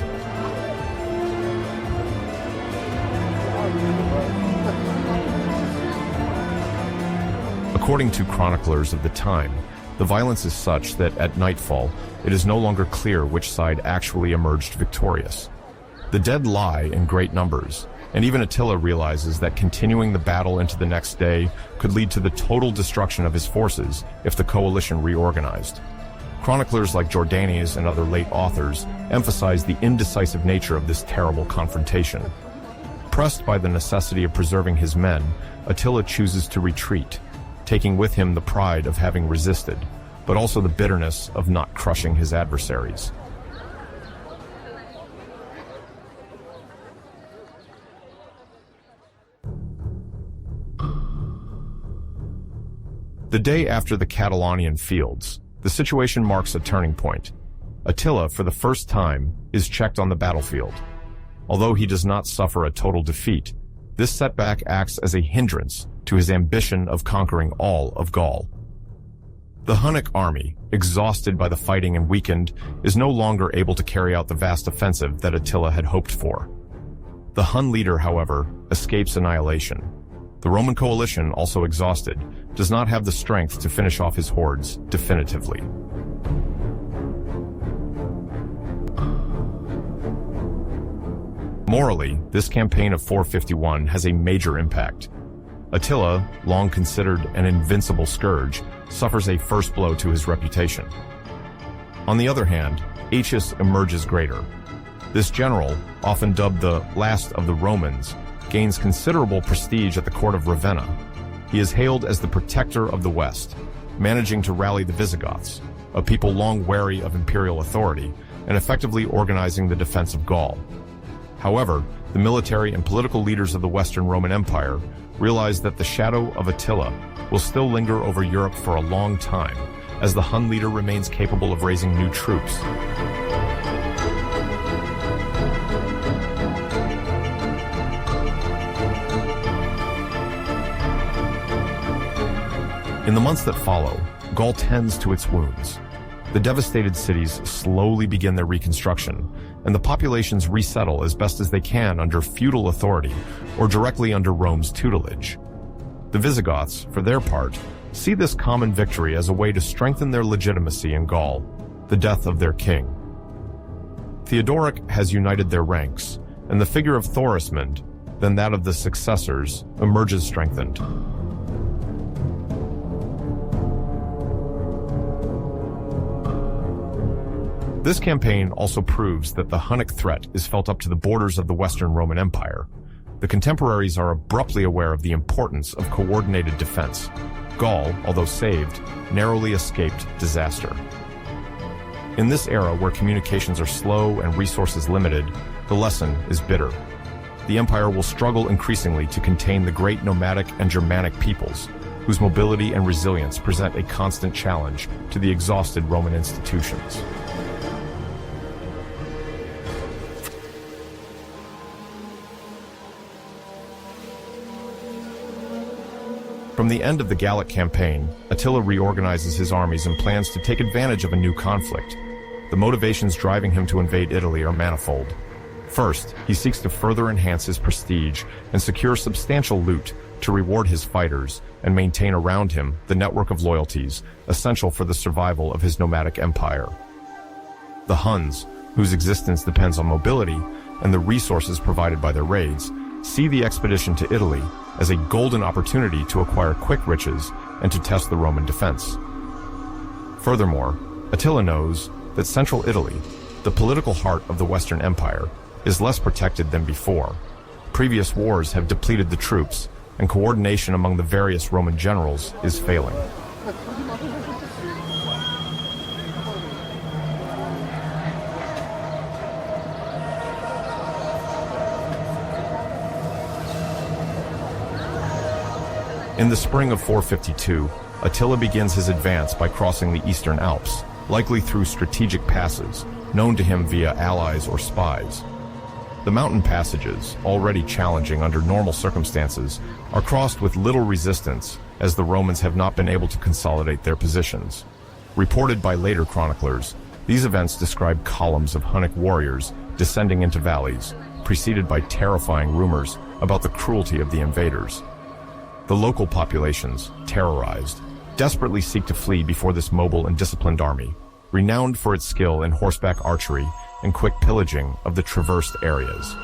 According to chroniclers of the time, the violence is such that at nightfall, it is no longer clear which side actually emerged victorious. The dead lie in great numbers, and even Attila realizes that continuing the battle into the next day could lead to the total destruction of his forces if the coalition reorganized. Chroniclers like Jordanes and other late authors emphasize the indecisive nature of this terrible confrontation. Pressed by the necessity of preserving his men, Attila chooses to retreat, taking with him the pride of having resisted, but also the bitterness of not crushing his adversaries. The day after the Catalonian fields, the situation marks a turning point. Attila, for the first time, is checked on the battlefield. Although he does not suffer a total defeat, this setback acts as a hindrance to his ambition of conquering all of Gaul. The Hunnic army, exhausted by the fighting and weakened, is no longer able to carry out the vast offensive that Attila had hoped for. The Hun leader, however, escapes annihilation. The Roman coalition, also exhausted, does not have the strength to finish off his hordes definitively. Morally, this campaign of 451 has a major impact. Attila, long considered an invincible scourge, suffers a first blow to his reputation. On the other hand, Aetius emerges greater. This general, often dubbed the last of the Romans, gains considerable prestige at the court of Ravenna. He is hailed as the protector of the West, managing to rally the Visigoths, a people long wary of imperial authority, and effectively organizing the defense of Gaul. However, the military and political leaders of the Western Roman Empire realize that the shadow of Attila will still linger over Europe for a long time, as the Hun leader remains capable of raising new troops. In the months that follow, Gaul tends to its wounds. The devastated cities slowly begin their reconstruction, and the populations resettle as best as they can under feudal authority or directly under Rome's tutelage. The Visigoths, for their part, see this common victory as a way to strengthen their legitimacy in Gaul, the death of their king. Theodoric has united their ranks, and the figure of Thorismund, then that of the successors, emerges strengthened. This campaign also proves that the Hunnic threat is felt up to the borders of the Western Roman Empire. The contemporaries are abruptly aware of the importance of coordinated defense. Gaul, although saved, narrowly escaped disaster. In this era where communications are slow and resources limited, the lesson is bitter. The empire will struggle increasingly to contain the great nomadic and Germanic peoples, whose mobility and resilience present a constant challenge to the exhausted Roman institutions. From the end of the Gallic campaign, Attila reorganizes his armies and plans to take advantage of a new conflict. The motivations driving him to invade Italy are manifold. First, he seeks to further enhance his prestige and secure substantial loot to reward his fighters and maintain around him the network of loyalties essential for the survival of his nomadic empire. The Huns, whose existence depends on mobility and the resources provided by their raids, see the expedition to Italy as a golden opportunity to acquire quick riches and to test the Roman defense. Furthermore, Attila knows that central Italy, the political heart of the Western Empire, is less protected than before. Previous wars have depleted the troops, and coordination among the various Roman generals is failing. In the spring of 452, Attila begins his advance by crossing the Eastern Alps, likely through strategic passes, known to him via allies or spies. The mountain passages, already challenging under normal circumstances, are crossed with little resistance as the Romans have not been able to consolidate their positions. Reported by later chroniclers, these events describe columns of Hunnic warriors descending into valleys, preceded by terrifying rumors about the cruelty of the invaders. The local populations, terrorized, desperately seek to flee before this mobile and disciplined army, renowned for its skill in horseback archery and quick pillaging of the traversed areas.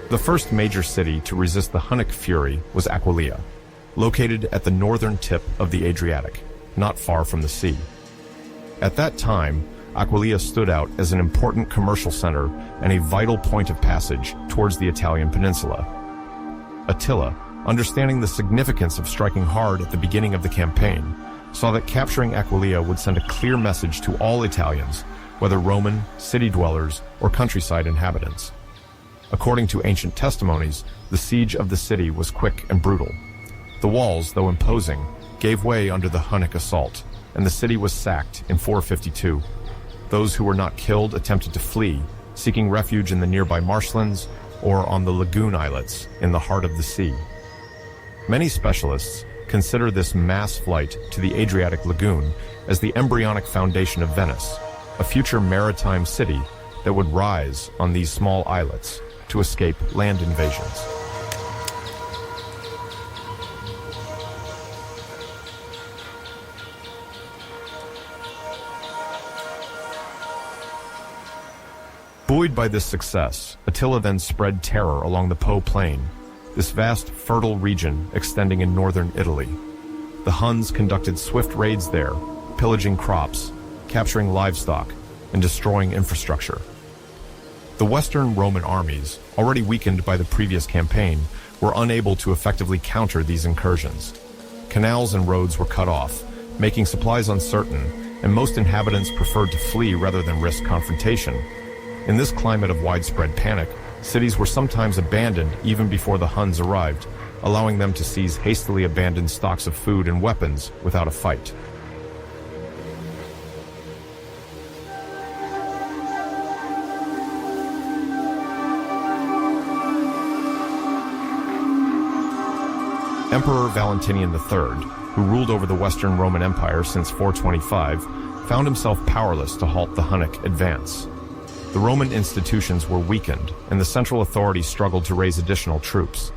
The first major city to resist the Hunnic fury was Aquileia, located at the northern tip of the Adriatic, not far from the sea. At that time, Aquileia stood out as an important commercial center and a vital point of passage towards the Italian peninsula. Attila, understanding the significance of striking hard at the beginning of the campaign, saw that capturing Aquileia would send a clear message to all Italians, whether Roman, city dwellers, or countryside inhabitants. According to ancient testimonies, the siege of the city was quick and brutal. The walls, though imposing, gave way under the Hunnic assault, and the city was sacked in 452. Those who were not killed attempted to flee, seeking refuge in the nearby marshlands or on the lagoon islets in the heart of the sea. Many specialists consider this mass flight to the Adriatic lagoon as the embryonic foundation of Venice, a future maritime city that would rise on these small islets to escape land invasions. Buoyed by this success, Attila then spread terror along the Po plain, this vast, fertile region extending in northern Italy. The Huns conducted swift raids there, pillaging crops, capturing livestock, and destroying infrastructure. The Western Roman armies, already weakened by the previous campaign, were unable to effectively counter these incursions. Canals and roads were cut off, making supplies uncertain, and most inhabitants preferred to flee rather than risk confrontation. In this climate of widespread panic, cities were sometimes abandoned even before the Huns arrived, allowing them to seize hastily abandoned stocks of food and weapons without a fight. Emperor Valentinian III, who ruled over the Western Roman Empire since 425, found himself powerless to halt the Hunnic advance. The Roman institutions were weakened, and the central authority struggled to raise additional troops.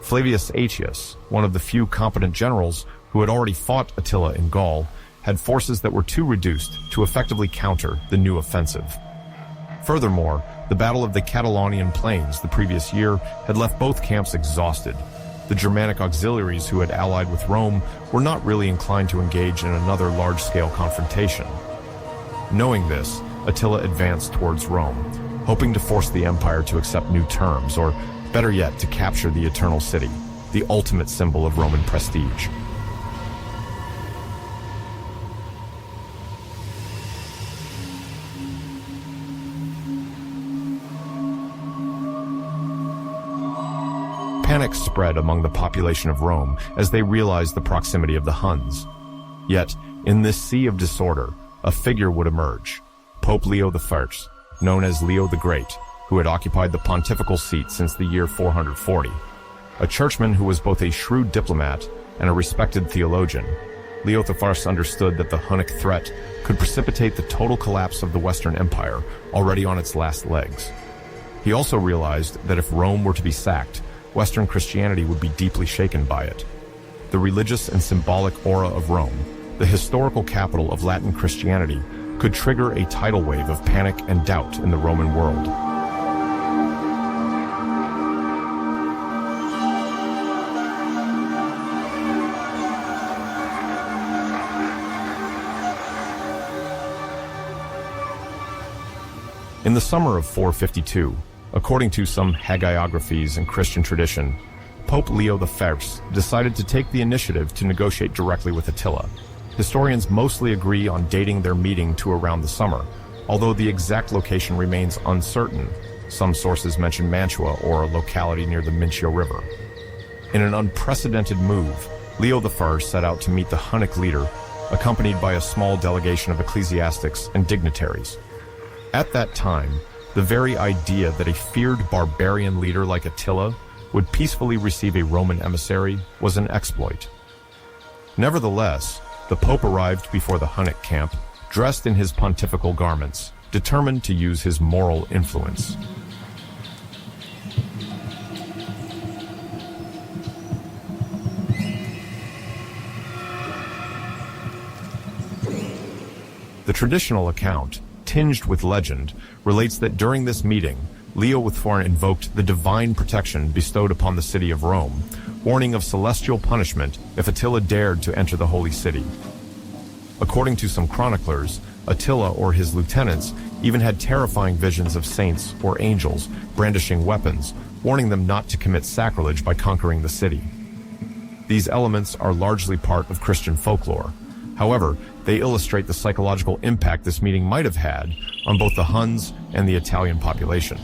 Flavius Aetius, one of the few competent generals who had already fought Attila in Gaul, had forces that were too reduced to effectively counter the new offensive. Furthermore, the Battle of the Catalonian Plains the previous year had left both camps exhausted. The Germanic auxiliaries who had allied with Rome were not really inclined to engage in another large-scale confrontation. Knowing this, Attila advanced towards Rome, hoping to force the empire to accept new terms, or better yet, to capture the Eternal City, the ultimate symbol of Roman prestige. Panic spread among the population of Rome as they realized the proximity of the Huns. Yet, in this sea of disorder, a figure would emerge. Pope Leo I, known as Leo the Great, who had occupied the pontifical seat since the year 440. A churchman who was both a shrewd diplomat and a respected theologian, Leo I understood that the Hunnic threat could precipitate the total collapse of the Western Empire, already on its last legs. He also realized that if Rome were to be sacked, Western Christianity would be deeply shaken by it. The religious and symbolic aura of Rome, the historical capital of Latin Christianity, could trigger a tidal wave of panic and doubt in the Roman world. In the summer of 452, according to some hagiographies and Christian tradition, Pope Leo I decided to take the initiative to negotiate directly with Attila. Historians mostly agree on dating their meeting to around the summer, although the exact location remains uncertain. Some sources mention Mantua or a locality near the Mincio River. In an unprecedented move, Leo I set out to meet the Hunnic leader, accompanied by a small delegation of ecclesiastics and dignitaries. At that time, the very idea that a feared barbarian leader like Attila would peacefully receive a Roman emissary was an exploit. Nevertheless, the Pope arrived before the Hunnic camp, dressed in his pontifical garments, determined to use his moral influence. The traditional account, tinged with legend, relates that during this meeting, Leo IV invoked the divine protection bestowed upon the city of Rome, warning of celestial punishment if Attila dared to enter the holy city. According to some chroniclers, Attila or his lieutenants even had terrifying visions of saints or angels brandishing weapons, warning them not to commit sacrilege by conquering the city. These elements are largely part of Christian folklore. However, they illustrate the psychological impact this meeting might have had on both the Huns and the Italian population.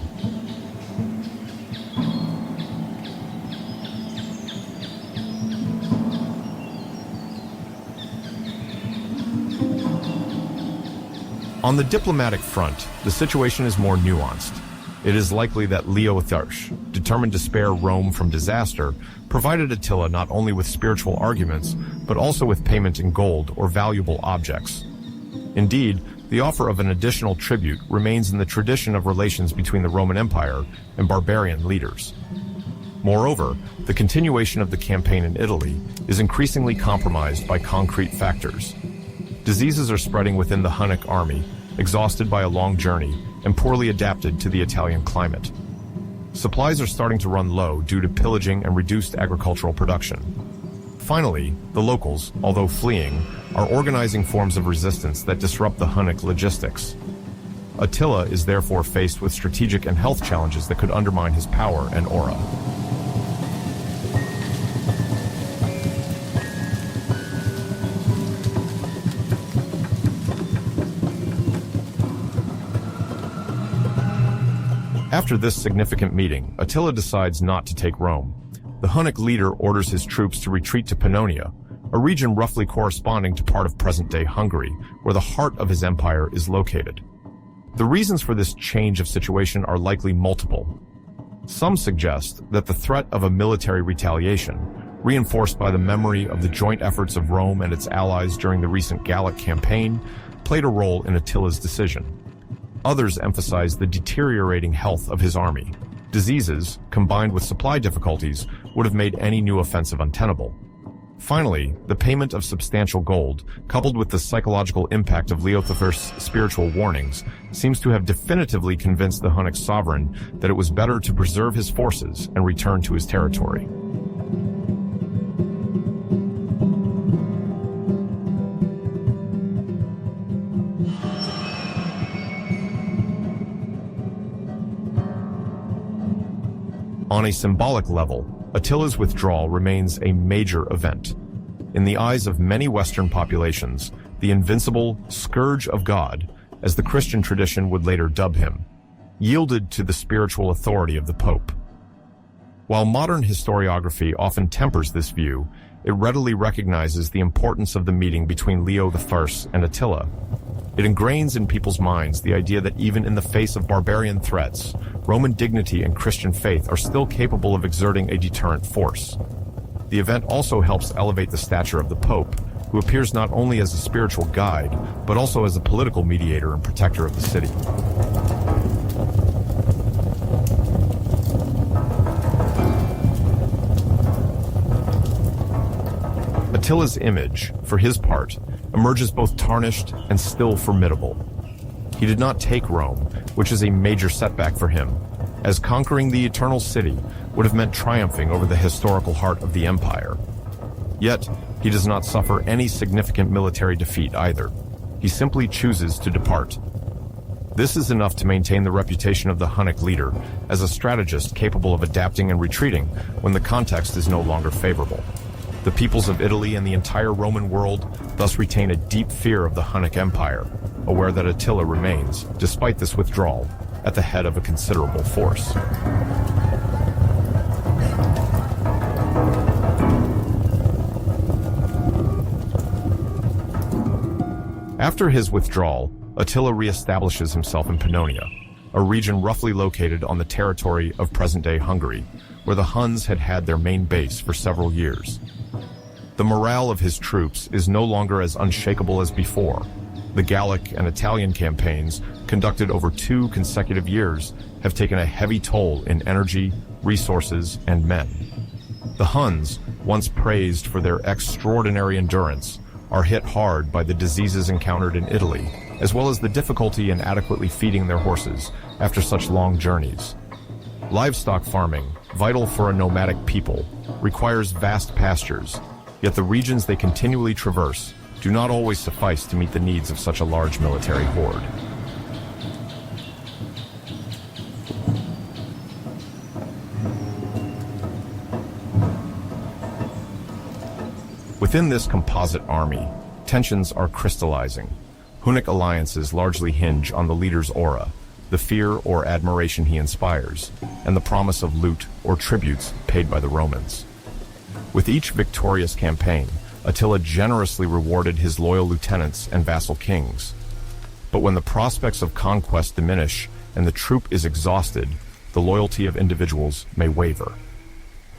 On the diplomatic front, the situation is more nuanced. It is likely that Leo III, determined to spare Rome from disaster, provided Attila not only with spiritual arguments, but also with payment in gold or valuable objects. Indeed, the offer of an additional tribute remains in the tradition of relations between the Roman Empire and barbarian leaders. Moreover, the continuation of the campaign in Italy is increasingly compromised by concrete factors. Diseases are spreading within the Hunnic army, exhausted by a long journey and poorly adapted to the Italian climate. Supplies are starting to run low due to pillaging and reduced agricultural production. Finally, the locals, although fleeing, are organizing forms of resistance that disrupt the Hunnic logistics. Attila is therefore faced with strategic and health challenges that could undermine his power and aura. After this significant meeting, Attila decides not to take Rome. The Hunnic leader orders his troops to retreat to Pannonia, a region roughly corresponding to part of present-day Hungary, where the heart of his empire is located. The reasons for this change of situation are likely multiple. Some suggest that the threat of a military retaliation, reinforced by the memory of the joint efforts of Rome and its allies during the recent Gallic campaign, played a role in Attila's decision. Others emphasize the deteriorating health of his army. Diseases, combined with supply difficulties, would have made any new offensive untenable. Finally, the payment of substantial gold, coupled with the psychological impact of Leo I's spiritual warnings, seems to have definitively convinced the Hunnic sovereign that it was better to preserve his forces and return to his territory. On a symbolic level, Attila's withdrawal remains a major event. In the eyes of many Western populations, the invincible Scourge of God, as the Christian tradition would later dub him, yielded to the spiritual authority of the Pope. While modern historiography often tempers this view, it readily recognizes the importance of the meeting between Leo I and Attila. It ingrains in people's minds the idea that even in the face of barbarian threats, Roman dignity and Christian faith are still capable of exerting a deterrent force. The event also helps elevate the stature of the Pope, who appears not only as a spiritual guide, but also as a political mediator and protector of the city. Attila's image, for his part, emerges both tarnished and still formidable. He did not take Rome, which is a major setback for him, as conquering the Eternal City would have meant triumphing over the historical heart of the empire. Yet, he does not suffer any significant military defeat either. He simply chooses to depart. This is enough to maintain the reputation of the Hunnic leader as a strategist capable of adapting and retreating when the context is no longer favorable. The peoples of Italy and the entire Roman world thus retain a deep fear of the Hunnic Empire, aware that Attila remains, despite this withdrawal, at the head of a considerable force. After his withdrawal, Attila reestablishes himself in Pannonia, a region roughly located on the territory of present-day Hungary, where the Huns had had their main base for several years. The morale of his troops is no longer as unshakable as before. The Gallic and Italian campaigns, conducted over 2 consecutive years, have taken a heavy toll in energy, resources, and men. The Huns, once praised for their extraordinary endurance, are hit hard by the diseases encountered in Italy, as well as the difficulty in adequately feeding their horses after such long journeys. Livestock farming, vital for a nomadic people, requires vast pastures, yet the regions they continually traverse do not always suffice to meet the needs of such a large military horde. Within this composite army, tensions are crystallizing. Hunnic alliances largely hinge on the leader's aura, the fear or admiration he inspires, and the promise of loot or tributes paid by the Romans. With each victorious campaign, Attila generously rewarded his loyal lieutenants and vassal kings. But when the prospects of conquest diminish and the troop is exhausted, the loyalty of individuals may waver.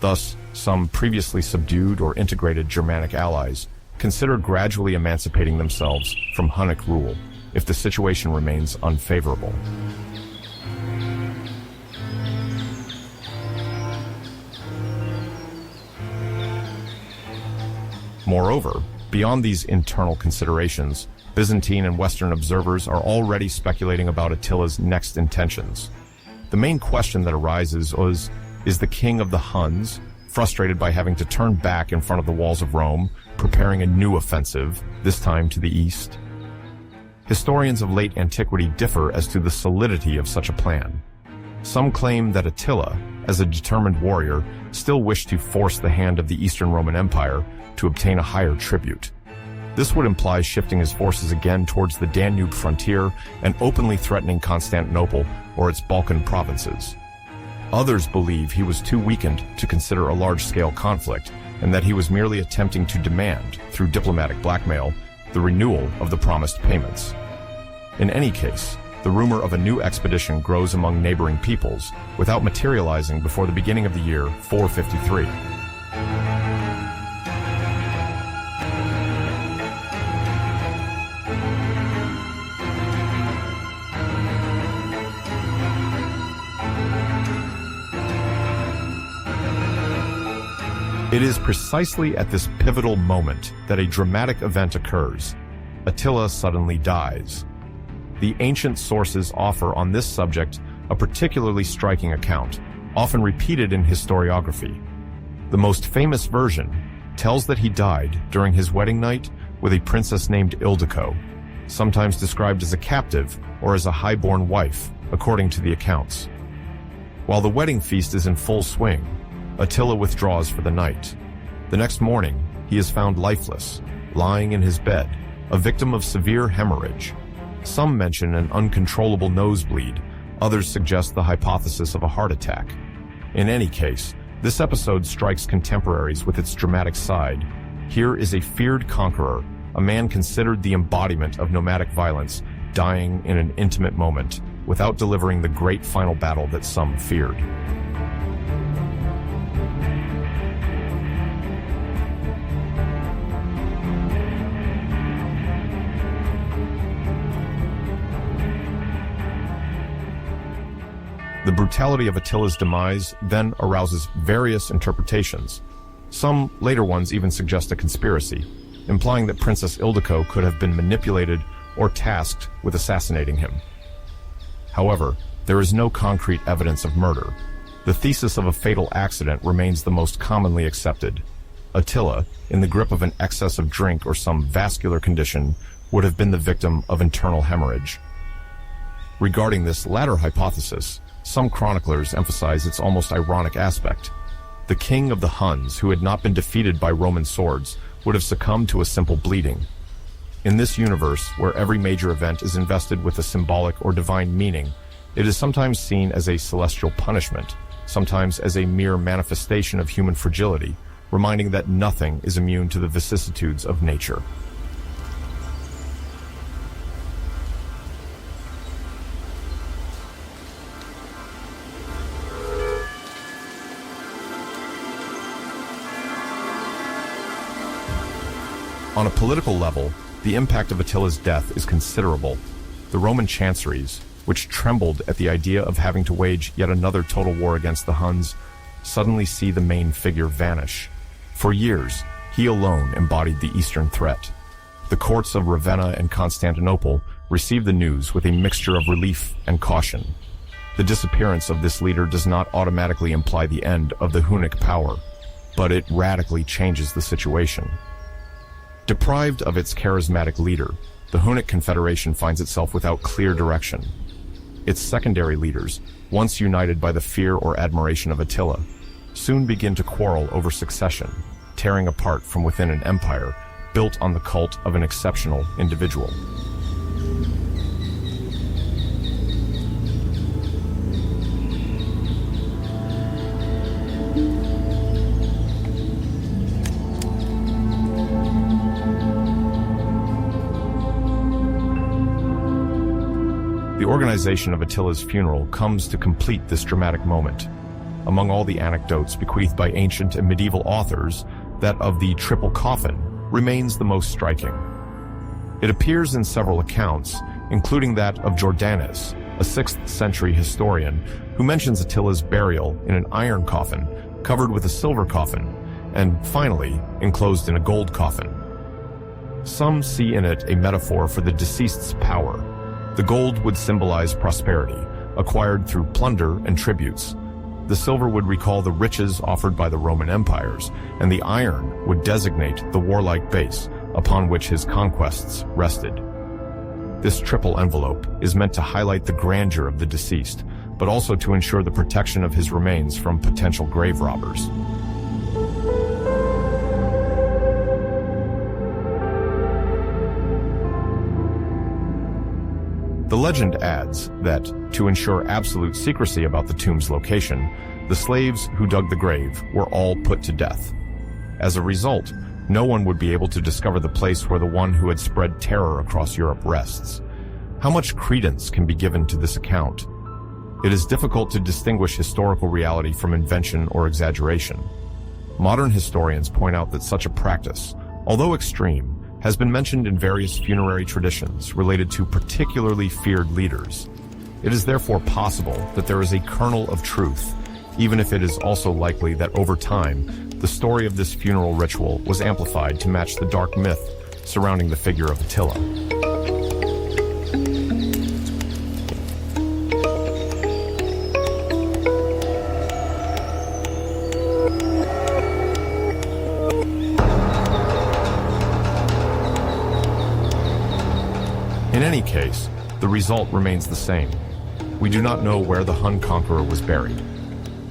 Thus, some previously subdued or integrated Germanic allies consider gradually emancipating themselves from Hunnic rule if the situation remains unfavorable. Moreover, beyond these internal considerations, Byzantine and Western observers are already speculating about Attila's next intentions. The main question that arises is the king of the Huns, frustrated by having to turn back in front of the walls of Rome, preparing a new offensive, this time to the east? Historians of late antiquity differ as to the solidity of such a plan. Some claim that Attila, as a determined warrior, still wished to force the hand of the Eastern Roman Empire to obtain a higher tribute. This would imply shifting his forces again towards the Danube frontier and openly threatening Constantinople or its Balkan provinces. Others believe he was too weakened to consider a large-scale conflict, and that he was merely attempting to demand, through diplomatic blackmail, the renewal of the promised payments. In any case, the rumor of a new expedition grows among neighboring peoples, without materializing before the beginning of the year 453. It is precisely at this pivotal moment that a dramatic event occurs. Attila suddenly dies. The ancient sources offer on this subject a particularly striking account, often repeated in historiography. The most famous version tells that he died during his wedding night with a princess named Ildiko, sometimes described as a captive or as a high-born wife, according to the accounts. While the wedding feast is in full swing, Attila withdraws for the night. The next morning, he is found lifeless, lying in his bed, a victim of severe hemorrhage. Some mention an uncontrollable nosebleed, others suggest the hypothesis of a heart attack. In any case, this episode strikes contemporaries with its dramatic side. Here is a feared conqueror, a man considered the embodiment of nomadic violence, dying in an intimate moment, without delivering the great final battle that some feared. The brutality of Attila's demise then arouses various interpretations. Some later ones even suggest a conspiracy, implying that Princess Ildiko could have been manipulated or tasked with assassinating him. However, there is no concrete evidence of murder. The thesis of a fatal accident remains the most commonly accepted. Attila, in the grip of an excess of drink or some vascular condition, would have been the victim of internal hemorrhage. Regarding this latter hypothesis, some chroniclers emphasize its almost ironic aspect. The king of the Huns, who had not been defeated by Roman swords, would have succumbed to a simple bleeding. In this universe, where every major event is invested with a symbolic or divine meaning, it is sometimes seen as a celestial punishment, sometimes as a mere manifestation of human fragility, reminding that nothing is immune to the vicissitudes of nature. On a political level, the impact of Attila's death is considerable. The Roman chanceries, which trembled at the idea of having to wage yet another total war against the Huns, suddenly see the main figure vanish. For years, he alone embodied the Eastern threat. The courts of Ravenna and Constantinople received the news with a mixture of relief and caution. The disappearance of this leader does not automatically imply the end of the Hunnic power, but it radically changes the situation. Deprived of its charismatic leader, the Hunnic Confederation finds itself without clear direction. Its secondary leaders, once united by the fear or admiration of Attila, soon begin to quarrel over succession, tearing apart from within an empire built on the cult of an exceptional individual. The organization of Attila's funeral comes to complete this dramatic moment. Among all the anecdotes bequeathed by ancient and medieval authors, that of the triple coffin remains the most striking. It appears in several accounts, including that of Jordanus, a 6th century historian, who mentions Attila's burial in an iron coffin, covered with a silver coffin, and finally, enclosed in a gold coffin. Some see in it a metaphor for the deceased's power. The gold would symbolize prosperity, acquired through plunder and tributes. The silver would recall the riches offered by the Roman empires, and the iron would designate the warlike base upon which his conquests rested. This triple envelope is meant to highlight the grandeur of the deceased, but also to ensure the protection of his remains from potential grave robbers. The legend adds that, to ensure absolute secrecy about the tomb's location, the slaves who dug the grave were all put to death. As a result, no one would be able to discover the place where the one who had spread terror across Europe rests. How much credence can be given to this account? It is difficult to distinguish historical reality from invention or exaggeration. Modern historians point out that such a practice, although extreme, has been mentioned in various funerary traditions related to particularly feared leaders. It is therefore possible that there is a kernel of truth, even if it is also likely that over time, the story of this funeral ritual was amplified to match the dark myth surrounding the figure of Attila. In any case, the result remains the same. We do not know where the Hun conqueror was buried.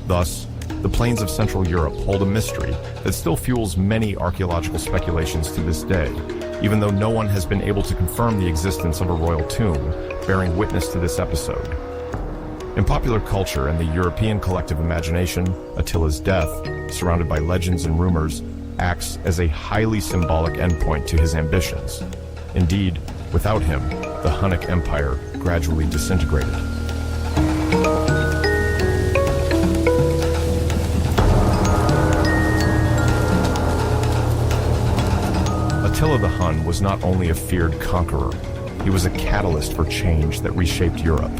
Thus, the plains of Central Europe hold a mystery that still fuels many archaeological speculations to this day, even though no one has been able to confirm the existence of a royal tomb bearing witness to this episode. In popular culture and the European collective imagination, Attila's death, surrounded by legends and rumors, acts as a highly symbolic endpoint to his ambitions. Indeed, without him, the Hunnic Empire gradually disintegrated. Attila the Hun was not only a feared conqueror, he was a catalyst for change that reshaped Europe.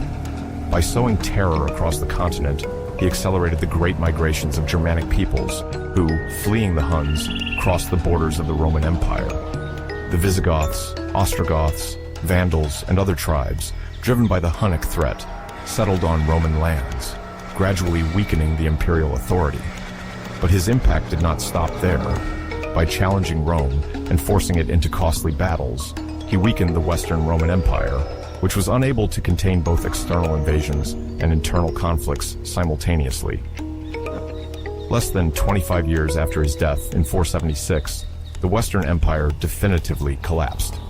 By sowing terror across the continent, he accelerated the great migrations of Germanic peoples who, fleeing the Huns, crossed the borders of the Roman Empire. The Visigoths, Ostrogoths, Vandals, and other tribes, driven by the Hunnic threat, settled on Roman lands, gradually weakening the imperial authority. But his impact did not stop there. By challenging Rome and forcing it into costly battles, he weakened the Western Roman Empire, which was unable to contain both external invasions and internal conflicts simultaneously. Less than 25 years after his death in 476, the Western Empire definitively collapsed.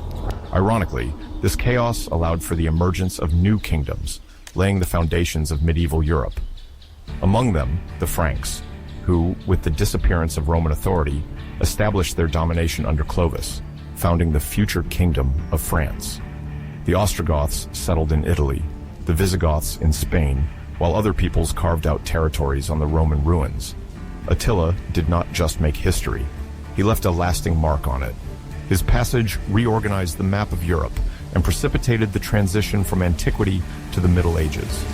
Ironically, this chaos allowed for the emergence of new kingdoms, laying the foundations of medieval Europe. Among them, the Franks, who, with the disappearance of Roman authority, established their domination under Clovis, founding the future kingdom of France. The Ostrogoths settled in Italy, the Visigoths in Spain, while other peoples carved out territories on the Roman ruins. Attila did not just make history, he left a lasting mark on it. His passage reorganized the map of Europe and precipitated the transition from antiquity to the Middle Ages.